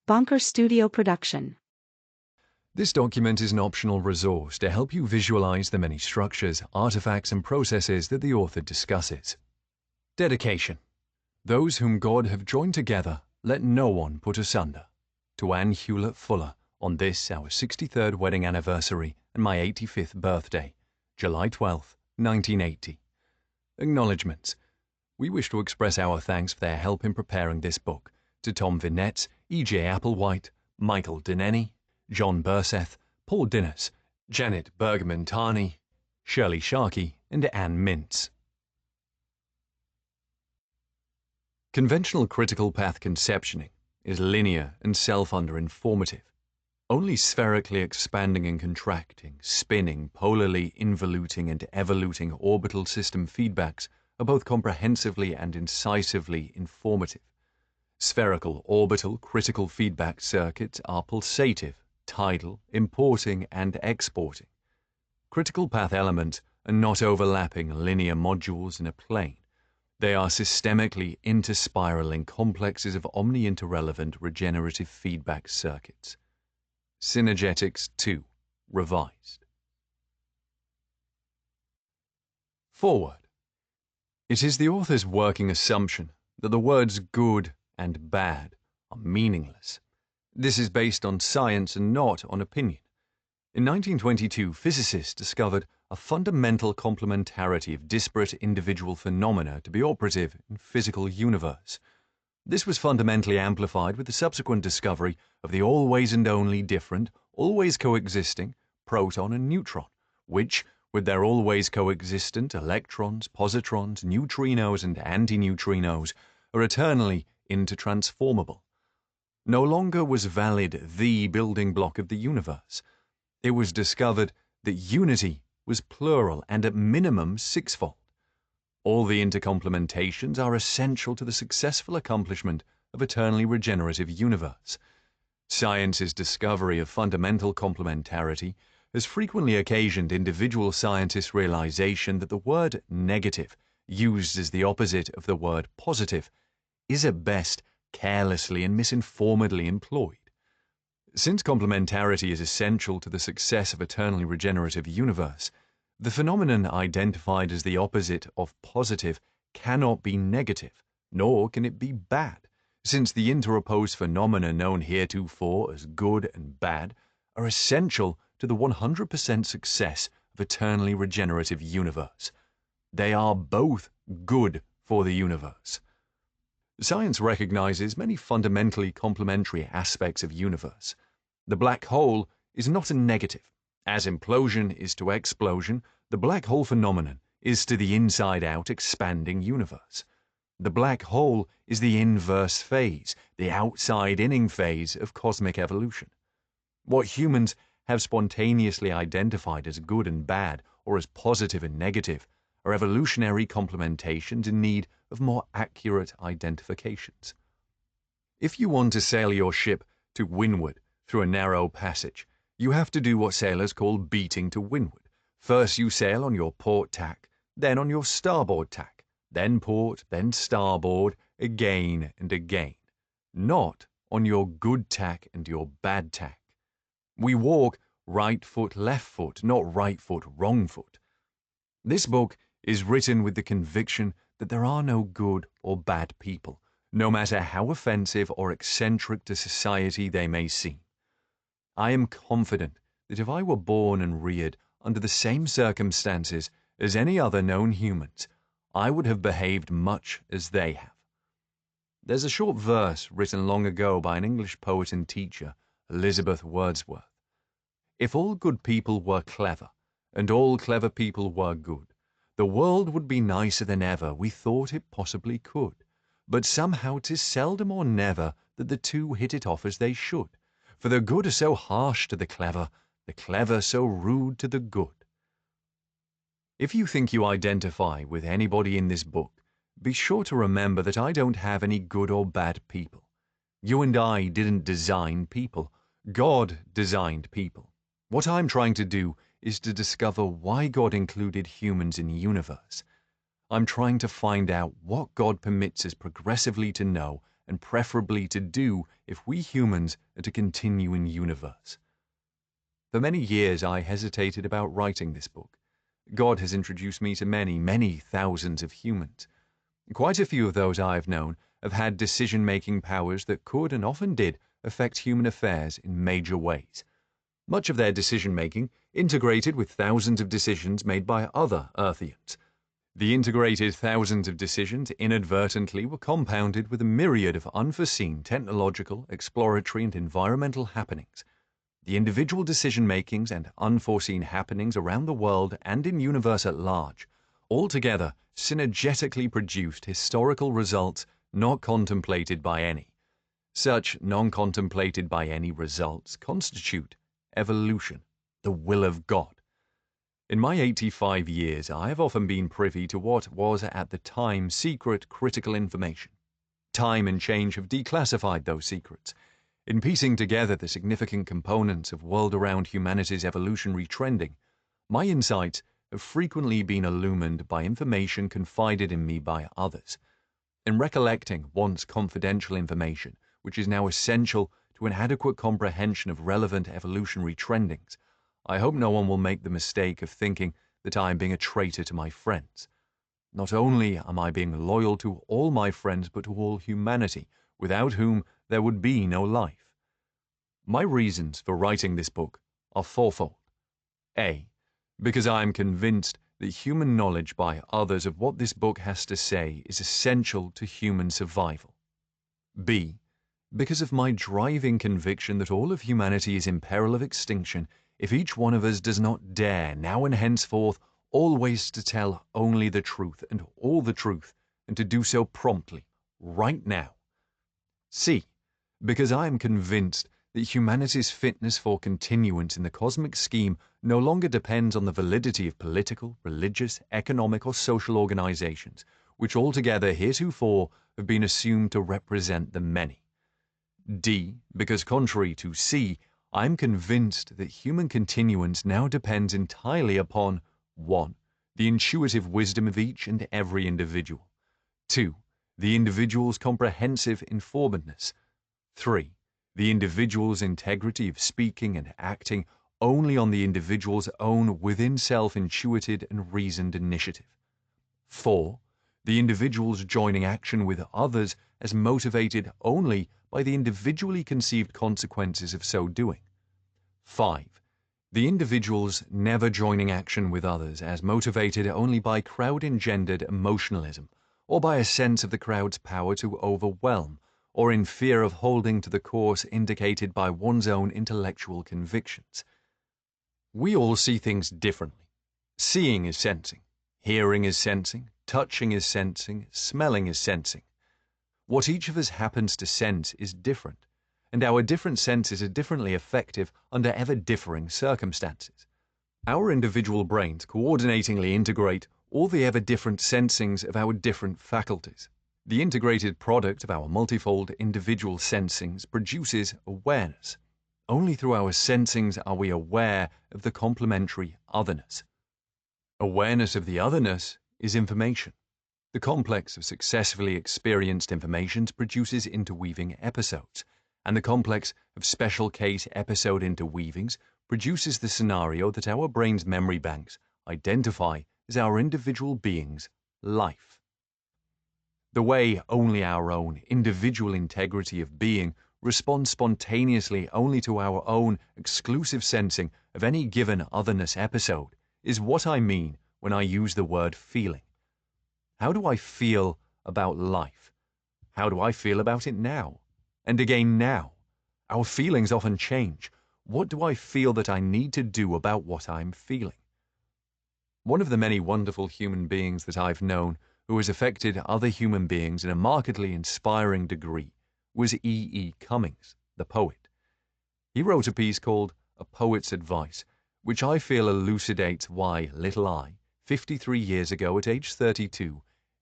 Bonker Studio Production. This document is an optional resource to help you visualize the many structures, artifacts, and processes that the author discusses. Dedication. Those whom God have joined together, let no one put asunder. To Anne Hewlett Fuller, on this our 63rd wedding anniversary and my 85th birthday, July 12, 1980. Acknowledgements. We wish to express our thanks for their help in preparing this book to Tom Vinetz, E.J. Applewhite, Michael Deneny, John Burseth, Paul Dinnis, Janet Bergman-Tarney, Shirley Sharkey, and Anne Mintz. Conventional critical path conceptioning is linear and self-under-informative. Only spherically expanding and contracting, spinning, polarly involuting and evoluting orbital system feedbacks are both comprehensively and incisively informative. Spherical orbital critical feedback circuits are pulsative, tidal, importing, and exporting. Critical path elements are not overlapping linear modules in a plane. They are systemically interspiraling complexes of omni-interrelevant regenerative feedback circuits. Synergetics 2, revised. Forward. It is the author's working assumption that the words good and bad are meaningless. This is based on science and not on opinion. In 1922, physicists discovered a fundamental complementarity of disparate individual phenomena to be operative in physical universe. This was fundamentally amplified with the subsequent discovery of the always and only different, always coexisting proton and neutron, which, with their always coexistent electrons, positrons, neutrinos, and antineutrinos, are eternally intertransformable. No longer was valid the building block of the universe. It was discovered that unity was plural and at minimum sixfold. All the intercomplementations are essential to the successful accomplishment of eternally regenerative universe. Science's discovery of fundamental complementarity has frequently occasioned individual scientists' realization that the word negative, used as the opposite of the word positive, is at best carelessly and misinformedly employed. Since complementarity is essential to the success of eternally regenerative universe, the phenomenon identified as the opposite of positive cannot be negative, nor can it be bad, since the interopposed phenomena known heretofore as good and bad are essential to the 100% success of eternally regenerative universe. They are both good for the universe. Science recognizes many fundamentally complementary aspects of universe. The black hole is not a negative. As implosion is to explosion, the black hole phenomenon is to the inside-out expanding universe. The black hole is the inverse phase, the outside-inning phase of cosmic evolution. What humans have spontaneously identified as good and bad, or as positive and negative, are evolutionary complementations in need of more accurate identifications. If you want to sail your ship to windward through a narrow passage, you have to do what sailors call beating to windward. First you sail on your port tack, then on your starboard tack, then port, then starboard, again and again. Not on your good tack and your bad tack. We walk right foot, left foot, not right foot, wrong foot. This book is written with the conviction that there are no good or bad people, no matter how offensive or eccentric to society they may seem. I am confident that if I were born and reared under the same circumstances as any other known humans, I would have behaved much as they have. There's a short verse written long ago by an English poet and teacher, Elizabeth Wordsworth. If all good people were clever, and all clever people were good, the world would be nicer than ever we thought it possibly could. But somehow 'tis seldom or never that the two hit it off as they should. For the good are so harsh to the clever so rude to the good. If you think you identify with anybody in this book, be sure to remember that I don't have any good or bad people. You and I didn't design people. God designed people. What I'm trying to do is to discover why God included humans in the universe. I'm trying to find out what God permits us progressively to know and preferably to do if we humans are to continue in universe. For many years I hesitated about writing this book. God has introduced me to many, many thousands of humans. Quite a few of those I have known have had decision-making powers that could and often did affect human affairs in major ways. Much of their decision-making integrated with thousands of decisions made by other Earthians. The integrated thousands of decisions inadvertently were compounded with a myriad of unforeseen technological, exploratory, and environmental happenings. The individual decision-makings and unforeseen happenings around the world and in universe at large, altogether synergetically produced historical results not contemplated by any. Such non-contemplated by any results constitute evolution, the will of God. In my 85 years, I have often been privy to what was at the time secret critical information. Time and change have declassified those secrets. In piecing together the significant components of world-around humanity's evolutionary trending, my insights have frequently been illumined by information confided in me by others. In recollecting once confidential information, which is now essential to an adequate comprehension of relevant evolutionary trendings, I hope no one will make the mistake of thinking that I am being a traitor to my friends. Not only am I being loyal to all my friends, but to all humanity, without whom there would be no life. My reasons for writing this book are fourfold. A. Because I am convinced that human knowledge by others of what this book has to say is essential to human survival. B. Because of my driving conviction that all of humanity is in peril of extinction if each one of us does not dare, now and henceforth, always to tell only the truth and all the truth, and to do so promptly, right now. C. Because I am convinced that humanity's fitness for continuance in the cosmic scheme no longer depends on the validity of political, religious, economic, or social organizations, which altogether heretofore have been assumed to represent the many. D. Because contrary to C, I am convinced that human continuance now depends entirely upon 1. The intuitive wisdom of each and every individual. 2. The individual's comprehensive informativeness. 3. The individual's integrity of speaking and acting only on the individual's own within-self intuited and reasoned initiative. 4. The individual's joining action with others as motivated only by the individually conceived consequences of so doing. 5. The individual's never joining action with others as motivated only by crowd-engendered emotionalism, or by a sense of the crowd's power to overwhelm, or in fear of holding to the course indicated by one's own intellectual convictions. We all see things differently. Seeing is sensing, hearing is sensing, touching is sensing, smelling is sensing. What each of us happens to sense is different, and our different senses are differently effective under ever-differing circumstances. Our individual brains coordinatingly integrate all the ever-different sensings of our different faculties. The integrated product of our multifold individual sensings produces awareness. Only through our sensings are we aware of the complementary otherness. Awareness of the otherness is information. The complex of successfully experienced informations produces interweaving episodes, and the complex of special case episode interweavings produces the scenario that our brain's memory banks identify as our individual being's life. The way only our own individual integrity of being responds spontaneously only to our own exclusive sensing of any given otherness episode is what I mean when I use the word feeling. How do I feel about life? How do I feel about it now? And again now? Our feelings often change. What do I feel that I need to do about what I'm feeling? One of the many wonderful human beings that I've known who has affected other human beings in a markedly inspiring degree was E. Cummings, the poet. He wrote a piece called A Poet's Advice, which I feel elucidates why little I, 53 years ago at age 32,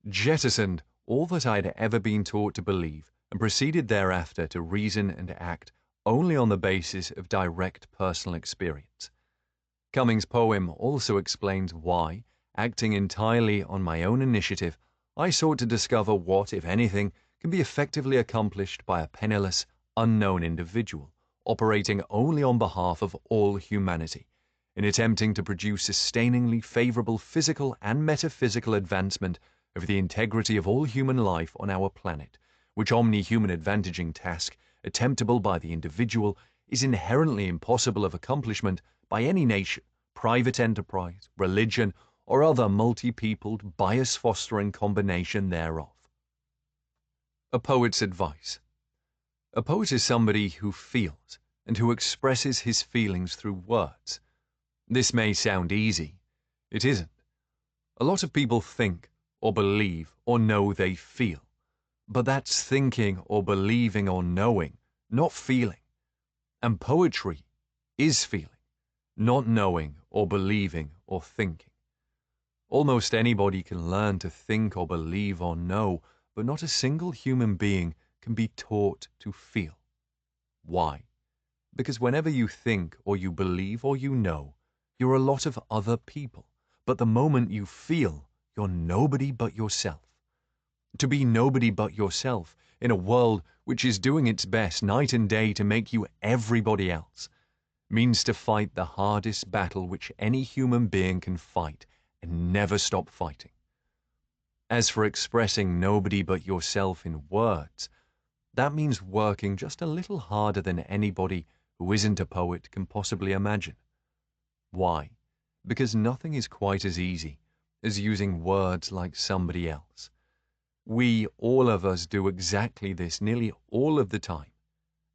jettisoned all that I had ever been taught to believe and proceeded thereafter to reason and act only on the basis of direct personal experience. Cummings' poem also explains why, acting entirely on my own initiative, I sought to discover what, if anything, can be effectively accomplished by a penniless, unknown individual operating only on behalf of all humanity, in attempting to produce sustainingly favorable physical and metaphysical advancement of the integrity of all human life on our planet, which omni-human advantaging task, attemptable by the individual, is inherently impossible of accomplishment by any nation, private enterprise, religion, or other multi-peopled, bias-fostering combination thereof. A poet's advice. A poet is somebody who feels and who expresses his feelings through words. This may sound easy. It isn't. A lot of people think or believe or know they feel, but that's thinking or believing or knowing, not feeling. And poetry is feeling, not knowing or believing or thinking. Almost anybody can learn to think or believe or know, but not a single human being can be taught to feel. Why? Because whenever you think or you believe or you know, you're a lot of other people, but the moment you feel, you're nobody but yourself. To be nobody but yourself in a world which is doing its best night and day to make you everybody else means to fight the hardest battle which any human being can fight and never stop fighting. As for expressing nobody but yourself in words, that means working just a little harder than anybody who isn't a poet can possibly imagine. Why? Because nothing is quite as easy as using words like somebody else. We, all of us, do exactly this nearly all of the time,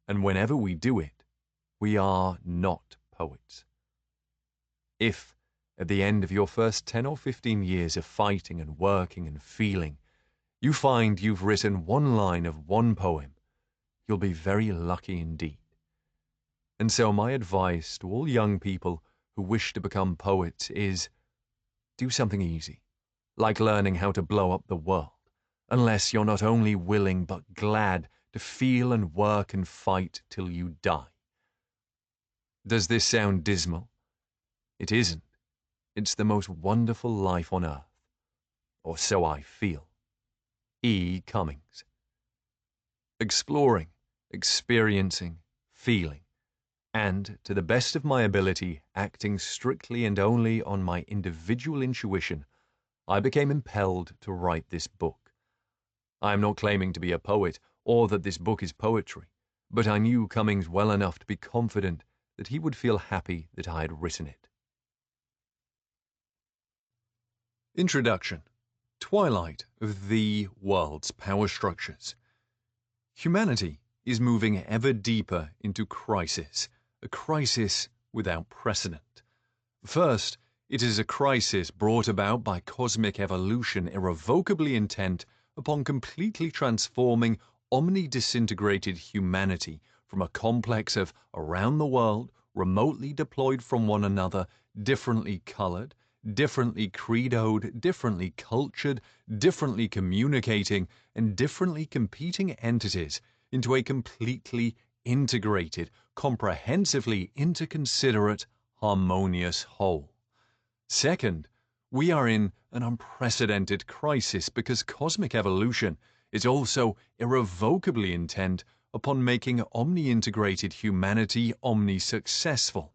and whenever we do it, we are not poets. If, at the end of your first 10 or 15 years of fighting and working and feeling, you find you've written one line of one poem, you'll be very lucky indeed. And so my advice to all young people who wish to become poets is, do something easy, like learning how to blow up the world, unless you're not only willing but glad to feel and work and fight till you die. Does this sound dismal? It isn't. It's the most wonderful life on earth. Or so I feel. E. Cummings. Exploring, experiencing, feeling, and, to the best of my ability, acting strictly and only on my individual intuition, I became impelled to write this book. I am not claiming to be a poet, or that this book is poetry, but I knew Cummings well enough to be confident that he would feel happy that I had written it. Introduction. Twilight of the world's power structures. Humanity is moving ever deeper into crisis, a crisis without precedent. First, it is a crisis brought about by cosmic evolution irrevocably intent upon completely transforming omni-disintegrated humanity from a complex of around the world, remotely deployed from one another, differently colored, differently credoed, differently cultured, differently communicating, and differently competing entities into a completely integrated, comprehensively interconsiderate, harmonious whole. Second, we are in an unprecedented crisis because cosmic evolution is also irrevocably intent upon making omni-integrated humanity omni-successful,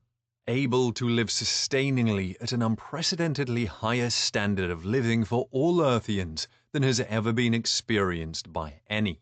able to live sustainingly at an unprecedentedly higher standard of living for all Earthians than has ever been experienced by any,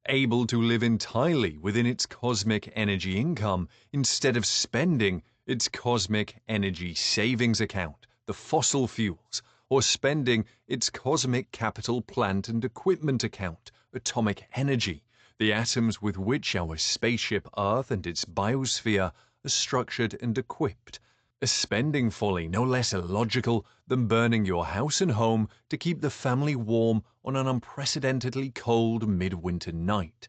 able to live entirely within its cosmic energy income instead of spending its cosmic energy savings account, the fossil fuels, or spending its cosmic capital plant and equipment account, atomic energy, the atoms with which our spaceship Earth and its biosphere are structured and equipped, a spending folly no less illogical than burning your house and home to keep the family warm on an unprecedentedly cold midwinter night.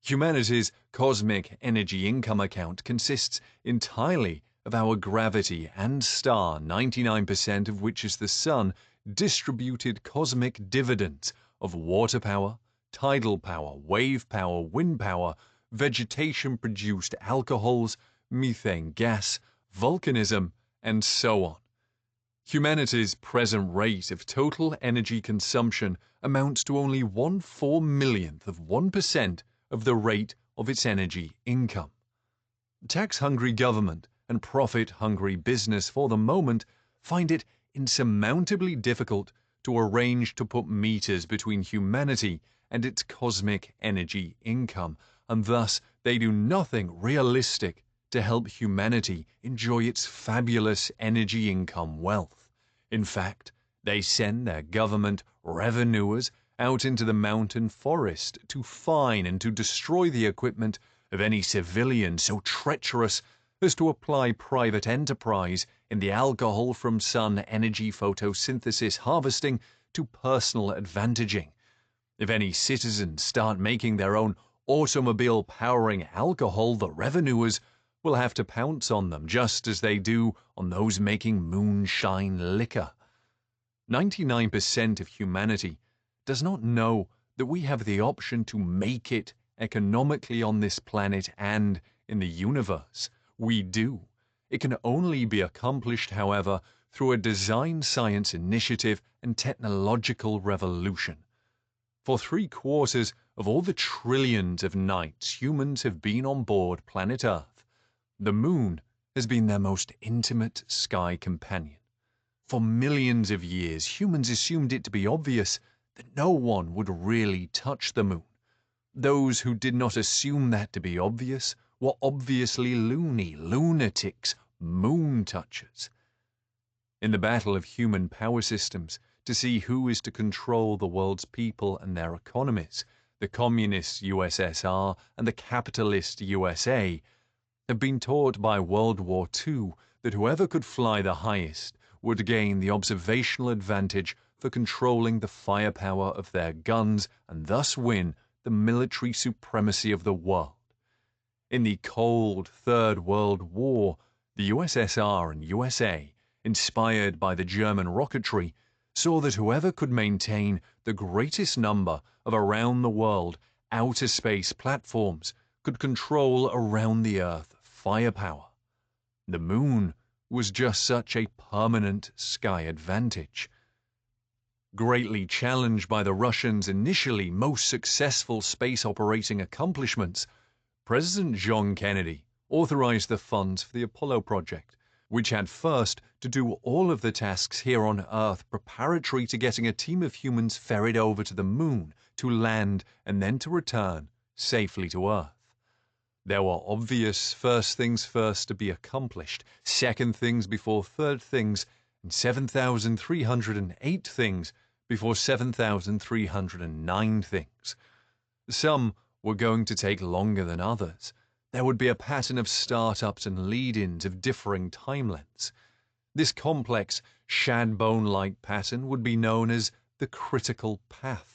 Humanity's cosmic energy income account consists entirely of our gravity and star, 99% of which is the sun, distributed cosmic dividends of water power, tidal power, wave power, wind power, vegetation-produced alcohols, methane gas, volcanism, and so on. Humanity's present rate of total energy consumption amounts to only 1/4 millionth of 1% of the rate of its energy income. Tax-hungry government and profit-hungry business for the moment find it insurmountably difficult to arrange to put meters between humanity and its cosmic energy income, and thus they do nothing realistic to help humanity enjoy its fabulous energy income wealth. In fact, they send their government revenuers out into the mountain forest to fine and to destroy the equipment of any civilian so treacherous as to apply private enterprise in the alcohol from sun energy photosynthesis harvesting to personal advantaging. If any citizens start making their own automobile powering alcohol, the revenuers will have to pounce on them just as they do on those making moonshine liquor. 99% of humanity does not know that we have the option to make it economically on this planet and in the universe. We do. It can only be accomplished, however, through a design science initiative and technological revolution. For 3/4 of all the trillions of nights humans have been on board planet Earth, the moon has been their most intimate sky companion. For millions of years, humans assumed it to be obvious that no one would really touch the moon. Those who did not assume that to be obvious were obviously loony, lunatics, moon touchers. In the battle of human power systems to see who is to control the world's people and their economies, the communist USSR and the capitalist USA have been taught by World War II that whoever could fly the highest would gain the observational advantage for controlling the firepower of their guns and thus win the military supremacy of the world. In the cold Third World War, the USSR and USA, inspired by the German rocketry, saw that whoever could maintain the greatest number of around-the-world outer space platforms could control around-the-Earth firepower. The moon was just such a permanent sky advantage. Greatly challenged by the Russians' initially most successful space operating accomplishments, President John Kennedy authorized the funds for the Apollo project, which had first to do all of the tasks here on Earth preparatory to getting a team of humans ferried over to the moon to land and then to return safely to Earth. There were obvious first things first to be accomplished, second things before third things, and 7,308 things before 7,309 things. Some were going to take longer than others. There would be a pattern of start-ups and lead-ins of differing time lengths. This complex, shad-bone-like pattern would be known as the critical path.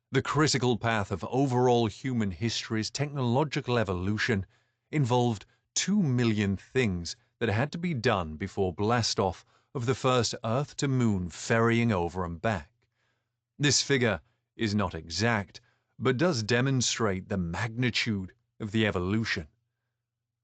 The critical path of overall human history's technological evolution involved 2 million things that had to be done before blastoff of the first Earth-to-Moon ferrying over and back. This figure is not exact, but does demonstrate the magnitude of the evolution.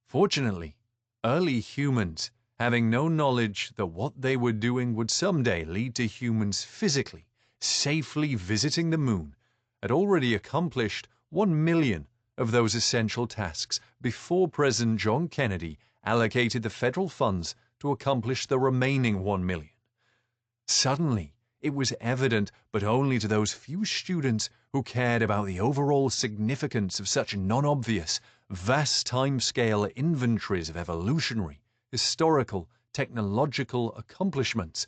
Fortunately, early humans, having no knowledge that what they were doing would someday lead to humans physically, safely visiting the moon, had already accomplished 1 million of those essential tasks before President John Kennedy allocated the federal funds to accomplish the remaining 1 million. Suddenly, it was evident, but only to those few students who cared about the overall significance of such non-obvious, vast time-scale inventories of evolutionary, historical, technological accomplishments,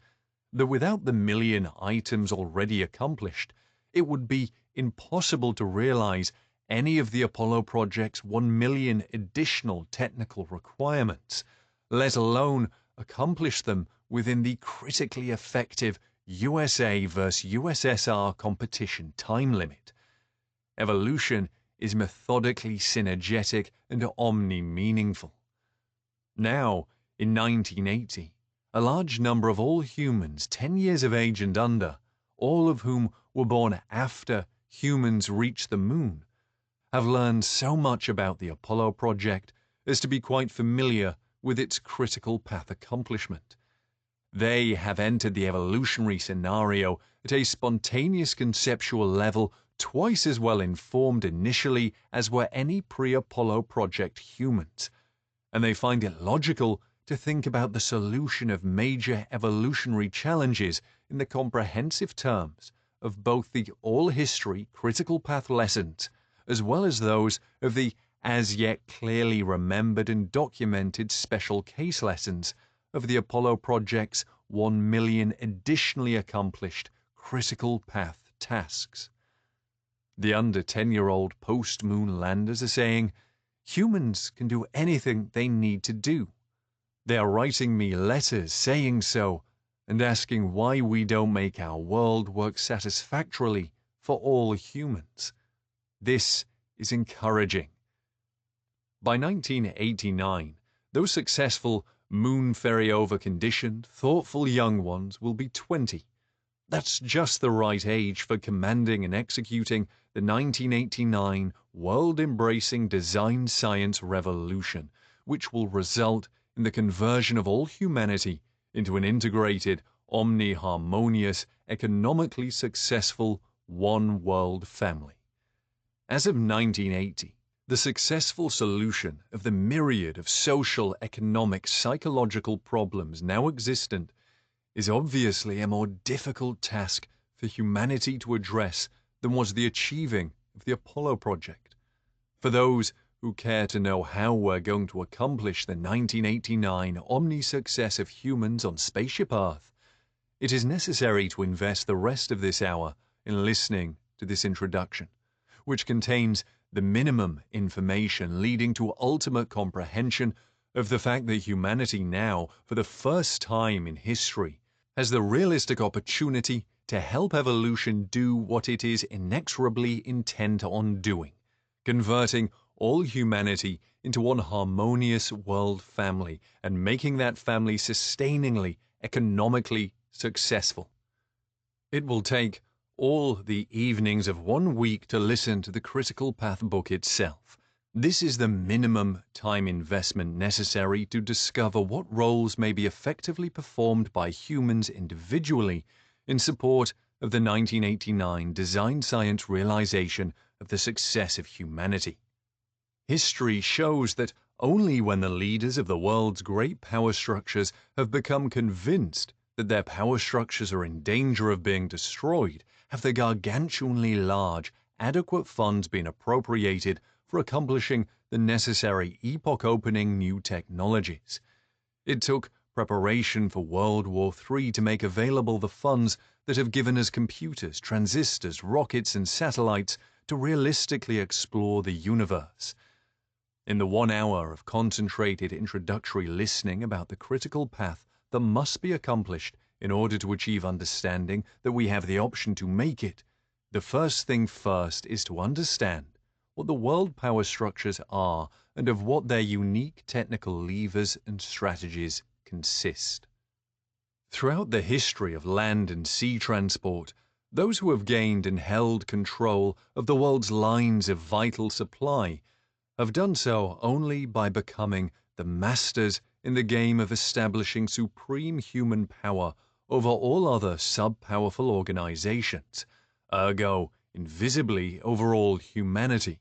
that without the million items already accomplished, it would be impossible to realize any of the Apollo project's 1 million additional technical requirements, let alone accomplish them within the critically effective USA vs. USSR competition time limit. Evolution is methodically synergetic and omni-meaningful. Now, in 1980, a large number of all humans 10 years of age and under, all of whom were born after humans reached the moon, have learned so much about the Apollo project as to be quite familiar with its critical path accomplishment. They have entered the evolutionary scenario at a spontaneous conceptual level twice as well informed initially as were any pre-Apollo project humans, and they find it logical to think about the solution of major evolutionary challenges in the comprehensive terms of both the all-history critical path lessons as well as those of the as yet clearly remembered and documented special case lessons of the Apollo project's 1 million additionally accomplished critical path tasks. The under 10-year-old post-moon landers are saying, humans can do anything they need to do. They are writing me letters saying so and asking why we don't make our world work satisfactorily for all humans. This is encouraging. By 1989, those successful moon ferry-over conditioned, thoughtful young ones will be 20. That's just the right age for commanding and executing the 1989 world-embracing design science revolution, which will result in the conversion of all humanity into an integrated, omni-harmonious, economically successful one-world family. As of 1980, the successful solution of the myriad of social, economic, psychological problems now existent is obviously a more difficult task for humanity to address than was the achieving of the Apollo project. For those who care to know how we're going to accomplish the 1989 omni-success of humans on Spaceship Earth, it is necessary to invest the rest of this hour in listening to this introduction, which contains the minimum information leading to ultimate comprehension of the fact that humanity now, for the first time in history, has the realistic opportunity to help evolution do what it is inexorably intent on doing, converting all humanity into one harmonious world family and making that family sustainingly, economically successful. It will take all the evenings of 1 week to listen to the Critical Path book itself. This is the minimum time investment necessary to discover what roles may be effectively performed by humans individually in support of the 1989 design science realization of the success of humanity. History shows that only when the leaders of the world's great power structures have become convinced that their power structures are in danger of being destroyed have the gargantuanly large, adequate funds been appropriated for accomplishing the necessary epoch-opening new technologies. It took preparation for World War III to make available the funds that have given us computers, transistors, rockets, and satellites to realistically explore the universe. In the 1 hour of concentrated introductory listening about the critical path that must be accomplished in order to achieve understanding that we have the option to make it, the first thing first is to understand what the world power structures are and of what their unique technical levers and strategies consist. Throughout the history of land and sea transport, those who have gained and held control of the world's lines of vital supply have done so only by becoming the masters in the game of establishing supreme human power over all other sub-powerful organizations, ergo, invisibly over all humanity.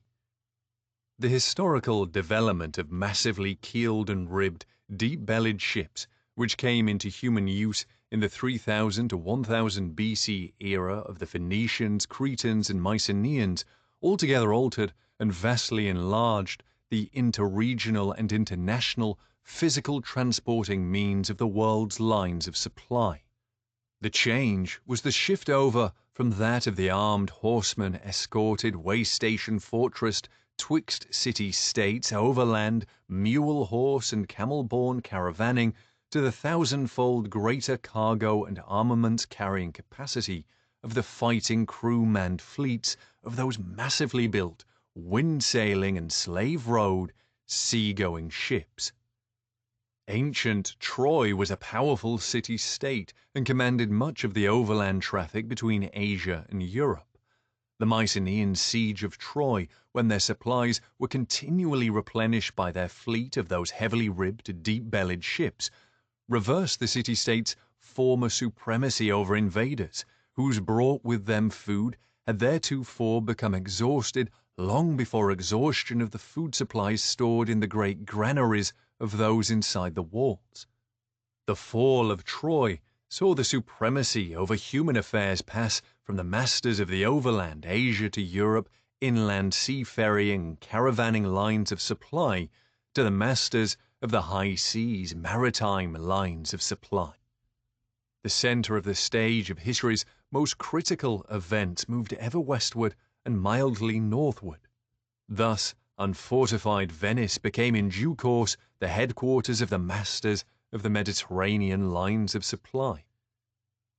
The historical development of massively keeled and ribbed, deep-bellied ships, which came into human use in the 3000 to 1000 BC era of the Phoenicians, Cretans, and Mycenaeans, altogether altered and vastly enlarged the interregional and international physical transporting means of the world's lines of supply. The change was the shift over from that of the armed horsemen escorted way-station fortressed twixt city-states overland mule horse and camel-borne caravanning to the thousandfold greater cargo and armament carrying capacity of the fighting crew-manned fleets of those massively built wind-sailing and slave-rowed sea-going ships. Ancient Troy was a powerful city-state and commanded much of the overland traffic between Asia and Europe. The Mycenaean siege of Troy, when their supplies were continually replenished by their fleet of those heavily ribbed, deep-bellied ships, reversed the city-state's former supremacy over invaders, whose brought with them food had theretofore become exhausted long before exhaustion of the food supplies stored in the great granaries of those inside the walls. The fall of Troy saw the supremacy over human affairs pass from the masters of the overland Asia to Europe inland seafaring caravanning lines of supply to the masters of the high seas maritime lines of supply. The center of the stage of history's most critical events moved ever westward and mildly northward. Thus, unfortified Venice became in due course the headquarters of the masters of the Mediterranean lines of supply.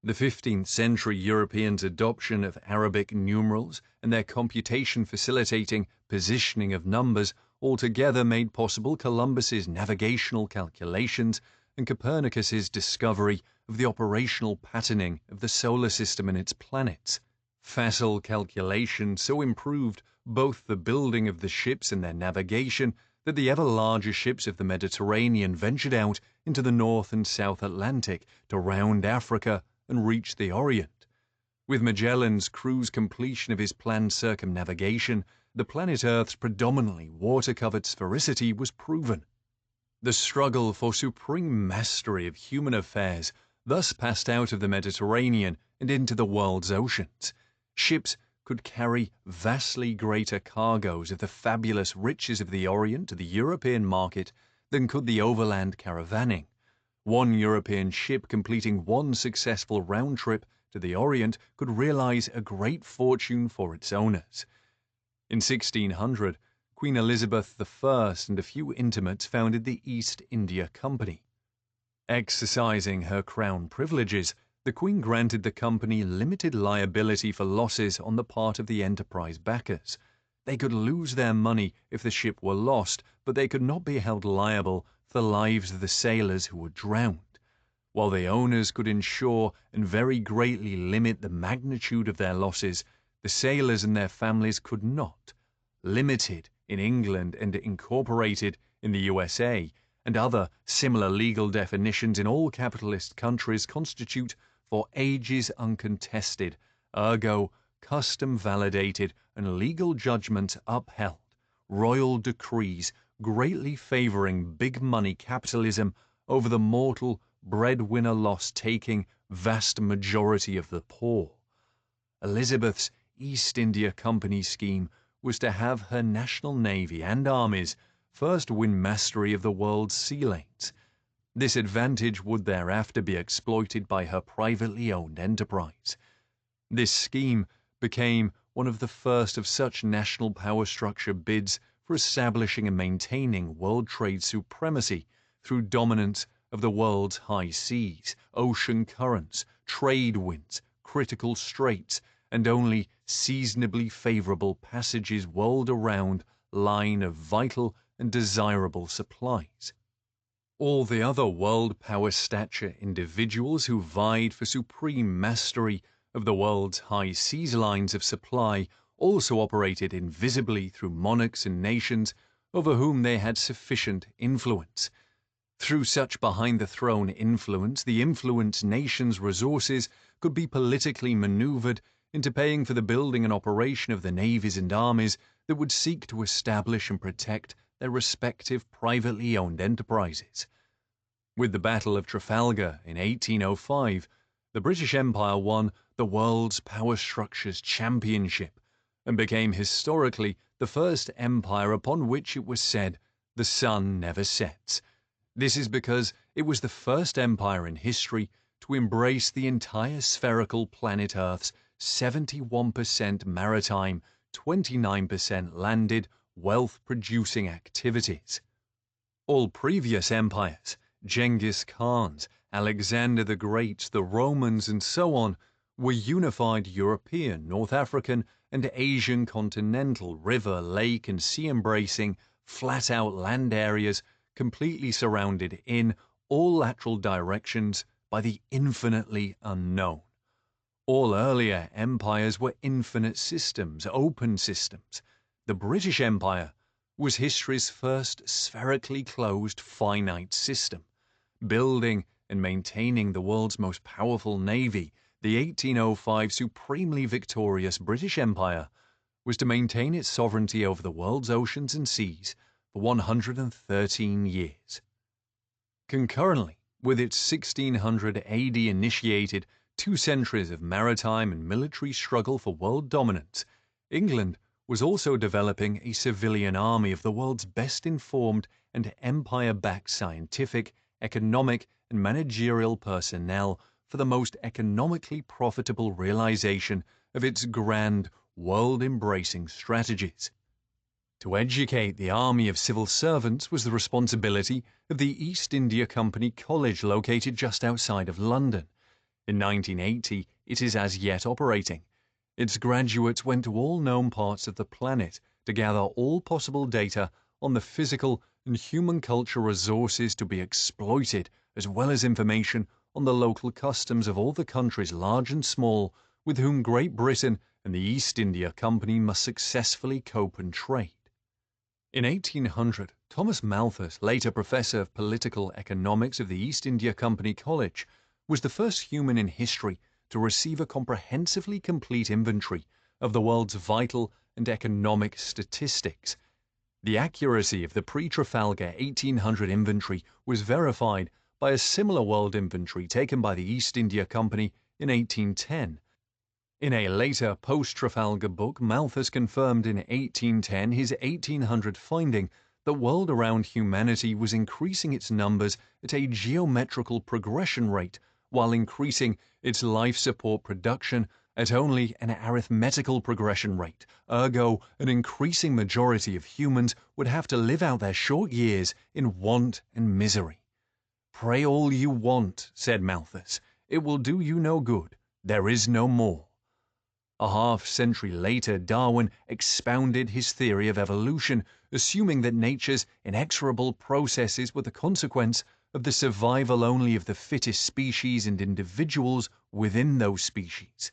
The 15th century Europeans' adoption of Arabic numerals and their computation facilitating positioning of numbers altogether made possible Columbus's navigational calculations and Copernicus's discovery of the operational patterning of the solar system and its planets. Facile calculation so improved both the building of the ships and their navigation that the ever larger ships of the Mediterranean ventured out into the North and South Atlantic to round Africa and reach the Orient. With Magellan's crew's completion of his planned circumnavigation, the planet Earth's predominantly water-covered sphericity was proven. The struggle for supreme mastery of human affairs thus passed out of the Mediterranean and into the world's oceans. Ships could carry vastly greater cargoes of the fabulous riches of the Orient to the European market than could the overland caravanning. One European ship completing one successful round trip to the Orient could realize a great fortune for its owners. In 1600, Queen Elizabeth I and a few intimates founded the East India Company. Exercising her crown privileges, the Queen granted the company limited liability for losses on the part of the enterprise backers. They could lose their money if the ship were lost, but they could not be held liable for the lives of the sailors who were drowned, while the owners could insure and very greatly limit the magnitude of their losses. The sailors and their families could not. Limited in England and incorporated in the USA, and other similar legal definitions in all capitalist countries constitute for ages uncontested, ergo custom validated and legal judgments upheld, royal decrees greatly favoring big money capitalism over the mortal breadwinner loss-taking vast majority of the poor. Elizabeth's East India Company scheme was to have her national navy and armies first win mastery of the world's sea lanes. This advantage would thereafter be exploited by her privately owned enterprise. This scheme became one of the first of such national power structure bids for establishing and maintaining world trade supremacy through dominance of the world's high seas, ocean currents, trade winds, critical straits, and only seasonably favorable passages world around line of vital and desirable supplies. All the other world power stature individuals who vied for supreme mastery of the world's high seas lines of supply also operated invisibly through monarchs and nations over whom they had sufficient influence. Through such behind-the-throne influence, the influenced nations' resources could be politically maneuvered into paying for the building and operation of the navies and armies that would seek to establish and protect their respective privately owned enterprises. With the Battle of Trafalgar in 1805, the British Empire won the world's power structures championship and became historically the first empire upon which it was said the sun never sets. This is because it was the first empire in history to embrace the entire spherical planet Earth's 71% maritime, 29% landed, wealth-producing activities. All previous empires, Genghis Khan's, Alexander the Great, the Romans, and so on, were unified European, North African, and Asian continental, river, lake, and sea-embracing, flat-out land areas completely surrounded in all lateral directions by the infinitely unknown. All earlier empires were infinite systems, open systems. The British Empire was history's first spherically closed finite system, building and maintaining the world's most powerful navy, the 1805 supremely victorious British Empire was to maintain its sovereignty over the world's oceans and seas for 113 years. Concurrently with its 1600 AD initiated 2 centuries of maritime and military struggle for world dominance, England was also developing a civilian army of the world's best informed and empire-backed scientific, economic, and managerial personnel for the most economically profitable realization of its grand, world-embracing strategies. To educate the army of civil servants was the responsibility of the East India Company College located just outside of London. In 1980, it is as yet operating. Its graduates went to all known parts of the planet to gather all possible data on the physical and human culture resources to be exploited, as well as information on the local customs of all the countries, large and small, with whom Great Britain and the East India Company must successfully cope and trade. In 1800, Thomas Malthus, later professor of political economics of the East India Company College, was the first human in history to receive a comprehensively complete inventory of the world's vital and economic statistics. The accuracy of the pre-Trafalgar 1800 inventory was verified by a similar world inventory taken by the East India Company in 1810. In a later post-Trafalgar book, Malthus confirmed in 1810 his 1800 finding that world around humanity was increasing its numbers at a geometrical progression rate, while increasing its life support production at only an arithmetical progression rate. Ergo, an increasing majority of humans would have to live out their short years in want and misery. "Pray all you want," said Malthus, "it will do you no good. There is no more." A half-century later, Darwin expounded his theory of evolution, assuming that nature's inexorable processes were the consequence of the survival only of the fittest species and individuals within those species.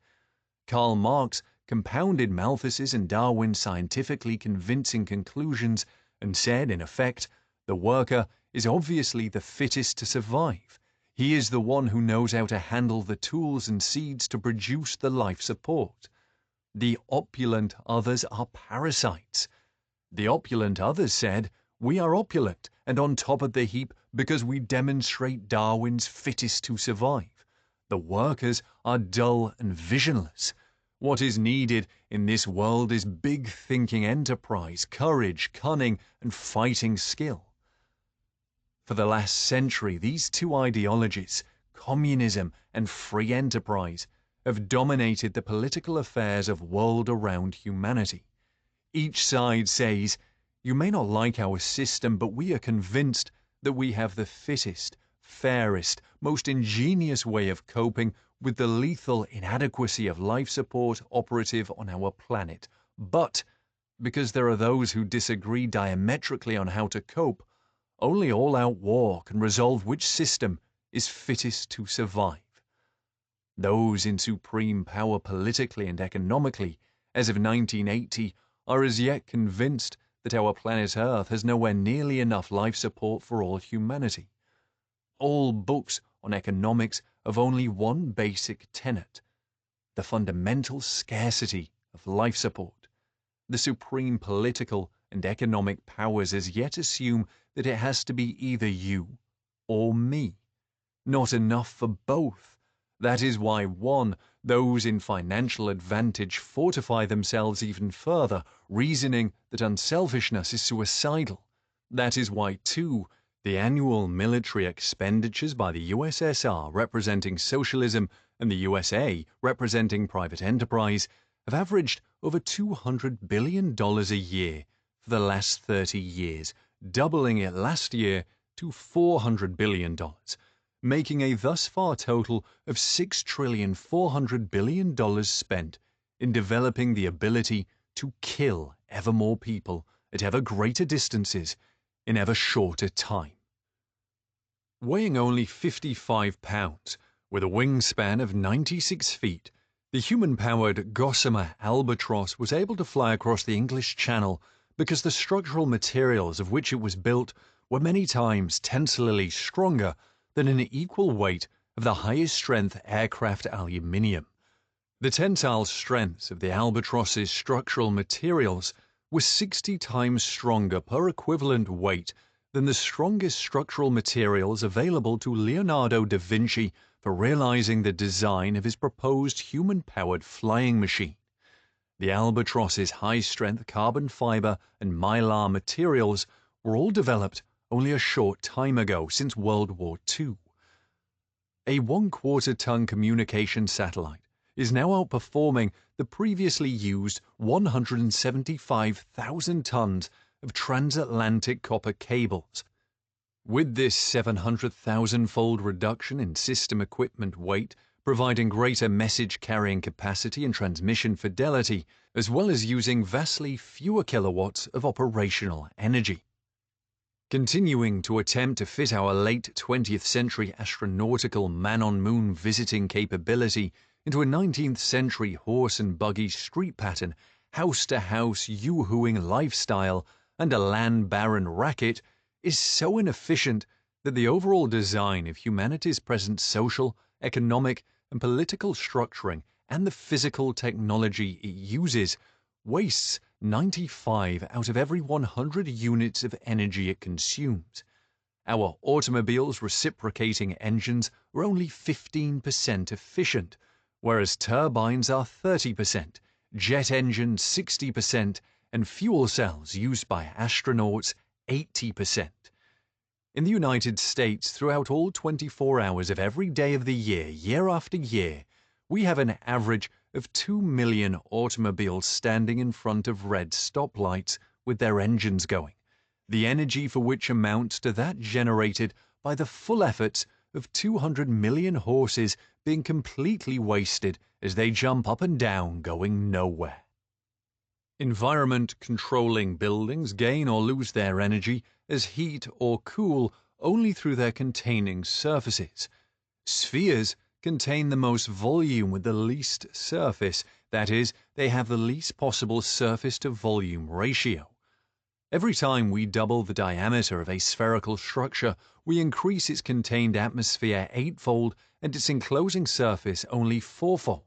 Karl Marx compounded Malthus's and Darwin's scientifically convincing conclusions and said, in effect, the worker is obviously the fittest to survive. He is the one who knows how to handle the tools and seeds to produce the life support. The opulent others are parasites. The opulent others said, we are opulent and on top of the heap because we demonstrate Darwin's fittest to survive. The workers are dull and visionless. What is needed in this world is big thinking enterprise, courage, cunning, and fighting skill. For the last century, these two ideologies, communism and free enterprise, have dominated the political affairs of world around humanity. Each side says, you may not like our system, but we are convinced that we have the fittest, fairest, most ingenious way of coping with the lethal inadequacy of life support operative on our planet. But, because there are those who disagree diametrically on how to cope, only all-out war can resolve which system is fittest to survive. Those in supreme power politically and economically, as of 1980, are as yet convinced that our planet Earth has nowhere nearly enough life support for all humanity. All books on economics have only one basic tenet: the fundamental scarcity of life support. The supreme political and economic powers as yet assume that it has to be either you or me. Not enough for both. That is why, 1, those in financial advantage fortify themselves even further, reasoning that unselfishness is suicidal. That is why, 2, the annual military expenditures by the USSR, representing socialism, and the USA, representing private enterprise, have averaged over $200 billion a year for the last 30 years, doubling it last year to $400 billion. Making a thus far total of $6.4 trillion spent in developing the ability to kill ever more people at ever greater distances in ever shorter time. Weighing only 55 pounds, with a wingspan of 96 feet, the human-powered Gossamer Albatross was able to fly across the English Channel because the structural materials of which it was built were many times tensorily stronger than an equal weight of the highest strength aircraft aluminium. The tensile strengths of the Albatross's structural materials were 60 times stronger per equivalent weight than the strongest structural materials available to Leonardo da Vinci for realizing the design of his proposed human-powered flying machine. The Albatross's high-strength carbon fiber and mylar materials were all developed only a short time ago, since World War II. A 1/4-ton communication satellite is now outperforming the previously used 175,000 tons of transatlantic copper cables. With this 700,000-fold reduction in system equipment weight, providing greater message-carrying capacity and transmission fidelity, as well as using vastly fewer kilowatts of operational energy. Continuing to attempt to fit our late 20th century astronautical man-on-moon visiting capability into a 19th century horse and buggy street pattern, house-to-house yoo-hooing lifestyle, and a land baron racket is so inefficient that the overall design of humanity's present social, economic, and political structuring and the physical technology it uses wastes 95 out of every 100 units of energy it consumes. Our automobiles' reciprocating engines are only 15% efficient, whereas turbines are 30%, jet engines 60%, and fuel cells used by astronauts 80%. In the United States, throughout all 24 hours of every day of the year after year, we have an average of 2 million automobiles standing in front of red stoplights with their engines going, the energy for which amounts to that generated by the full efforts of 200 million horses being completely wasted as they jump up and down going nowhere. Environment-controlling buildings gain or lose their energy as heat or cool only through their containing surfaces. Spheres contain the most volume with the least surface, that is, they have the least possible surface-to-volume ratio. Every time we double the diameter of a spherical structure, we increase its contained atmosphere 8-fold and its enclosing surface only 4-fold.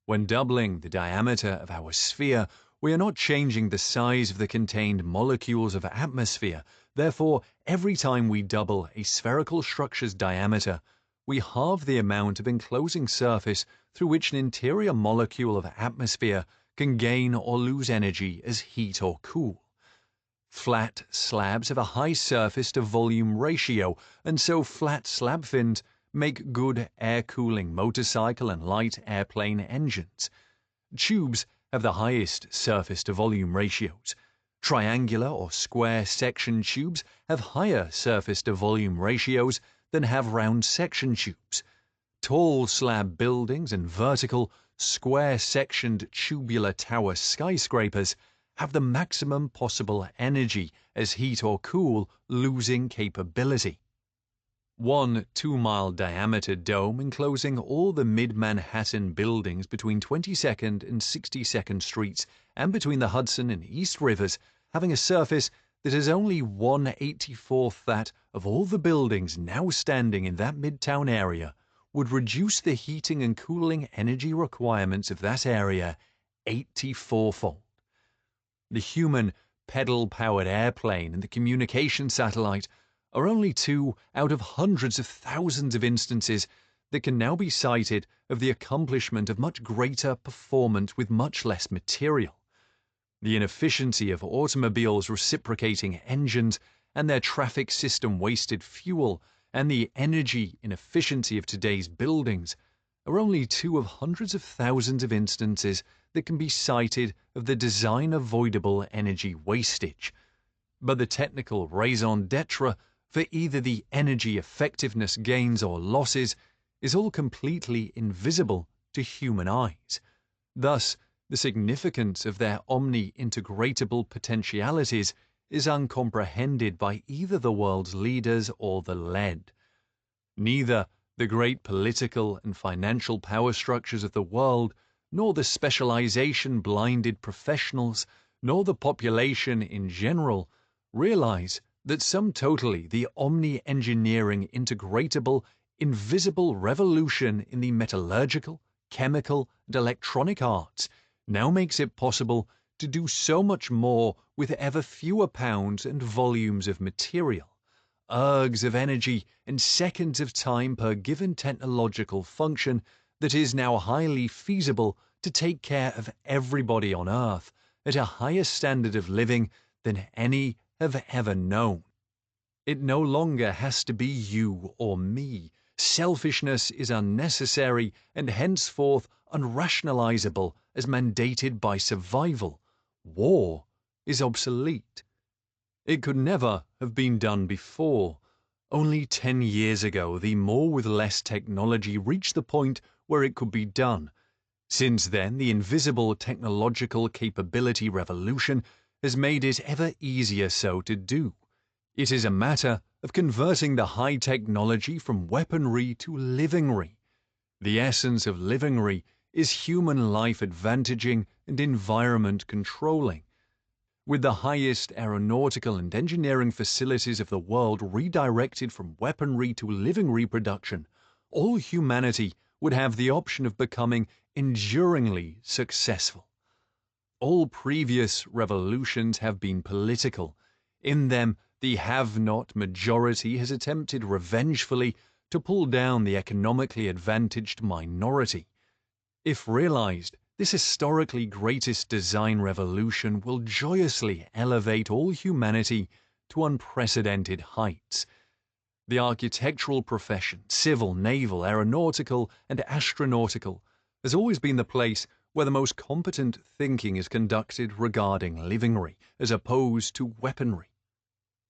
When doubling the diameter of our sphere, we are not changing the size of the contained molecules of atmosphere. Therefore, every time we double a spherical structure's diameter, we halve the amount of enclosing surface through which an interior molecule of atmosphere can gain or lose energy as heat or cool. Flat slabs have a high surface-to-volume ratio, and so flat slab fins make good air-cooling motorcycle and light airplane engines. Tubes have the highest surface-to-volume ratios. Triangular or square section tubes have higher surface-to-volume ratios than have round section tubes. Tall slab buildings and vertical, square-sectioned tubular tower skyscrapers have the maximum possible energy as heat or cool losing capability. One 2-mile diameter dome enclosing all the mid-Manhattan buildings between 22nd and 62nd Streets and between the Hudson and East Rivers, having a surface that is only 1/84th that of all the buildings now standing in that midtown area, would reduce the heating and cooling energy requirements of that area 84-fold. The human pedal-powered airplane and the communication satellite are only 2 out of hundreds of thousands of instances that can now be cited of the accomplishment of much greater performance with much less material. The inefficiency of automobiles' reciprocating engines and their traffic system wasted fuel, and the energy inefficiency of today's buildings are only 2 of hundreds of thousands of instances that can be cited of the design-avoidable energy wastage. But the technical raison d'etre for either the energy effectiveness gains or losses is all completely invisible to human eyes. Thus, the significance of their omni-integratable potentialities is uncomprehended by either the world's leaders or the led. Neither the great political and financial power structures of the world, nor the specialization-blinded professionals, nor the population in general realize that sum totally the omni-engineering, integratable, invisible revolution in the metallurgical, chemical, and electronic arts now makes it possible to do so much more with ever fewer pounds and volumes of material, ergs of energy, and seconds of time per given technological function that is now highly feasible to take care of everybody on Earth at a higher standard of living than any have ever known. It no longer has to be you or me. Selfishness is unnecessary and henceforth unrationalizable as mandated by survival. War is obsolete. It could never have been done before. Only 10 years ago, the more with less technology reached the point where it could be done. Since then, the invisible technological capability revolution has made it ever easier so to do. It is a matter of converting the high technology from weaponry to livingry. The essence of livingry is human life advantaging and environment controlling. With the highest aeronautical and engineering facilities of the world redirected from weaponry to living reproduction, all humanity would have the option of becoming enduringly successful. All previous revolutions have been political. In them, the have-not majority has attempted revengefully to pull down the economically advantaged minority. If realized, this historically greatest design revolution will joyously elevate all humanity to unprecedented heights. The architectural profession, civil, naval, aeronautical, and astronautical, has always been the place where the most competent thinking is conducted regarding livingry as opposed to weaponry.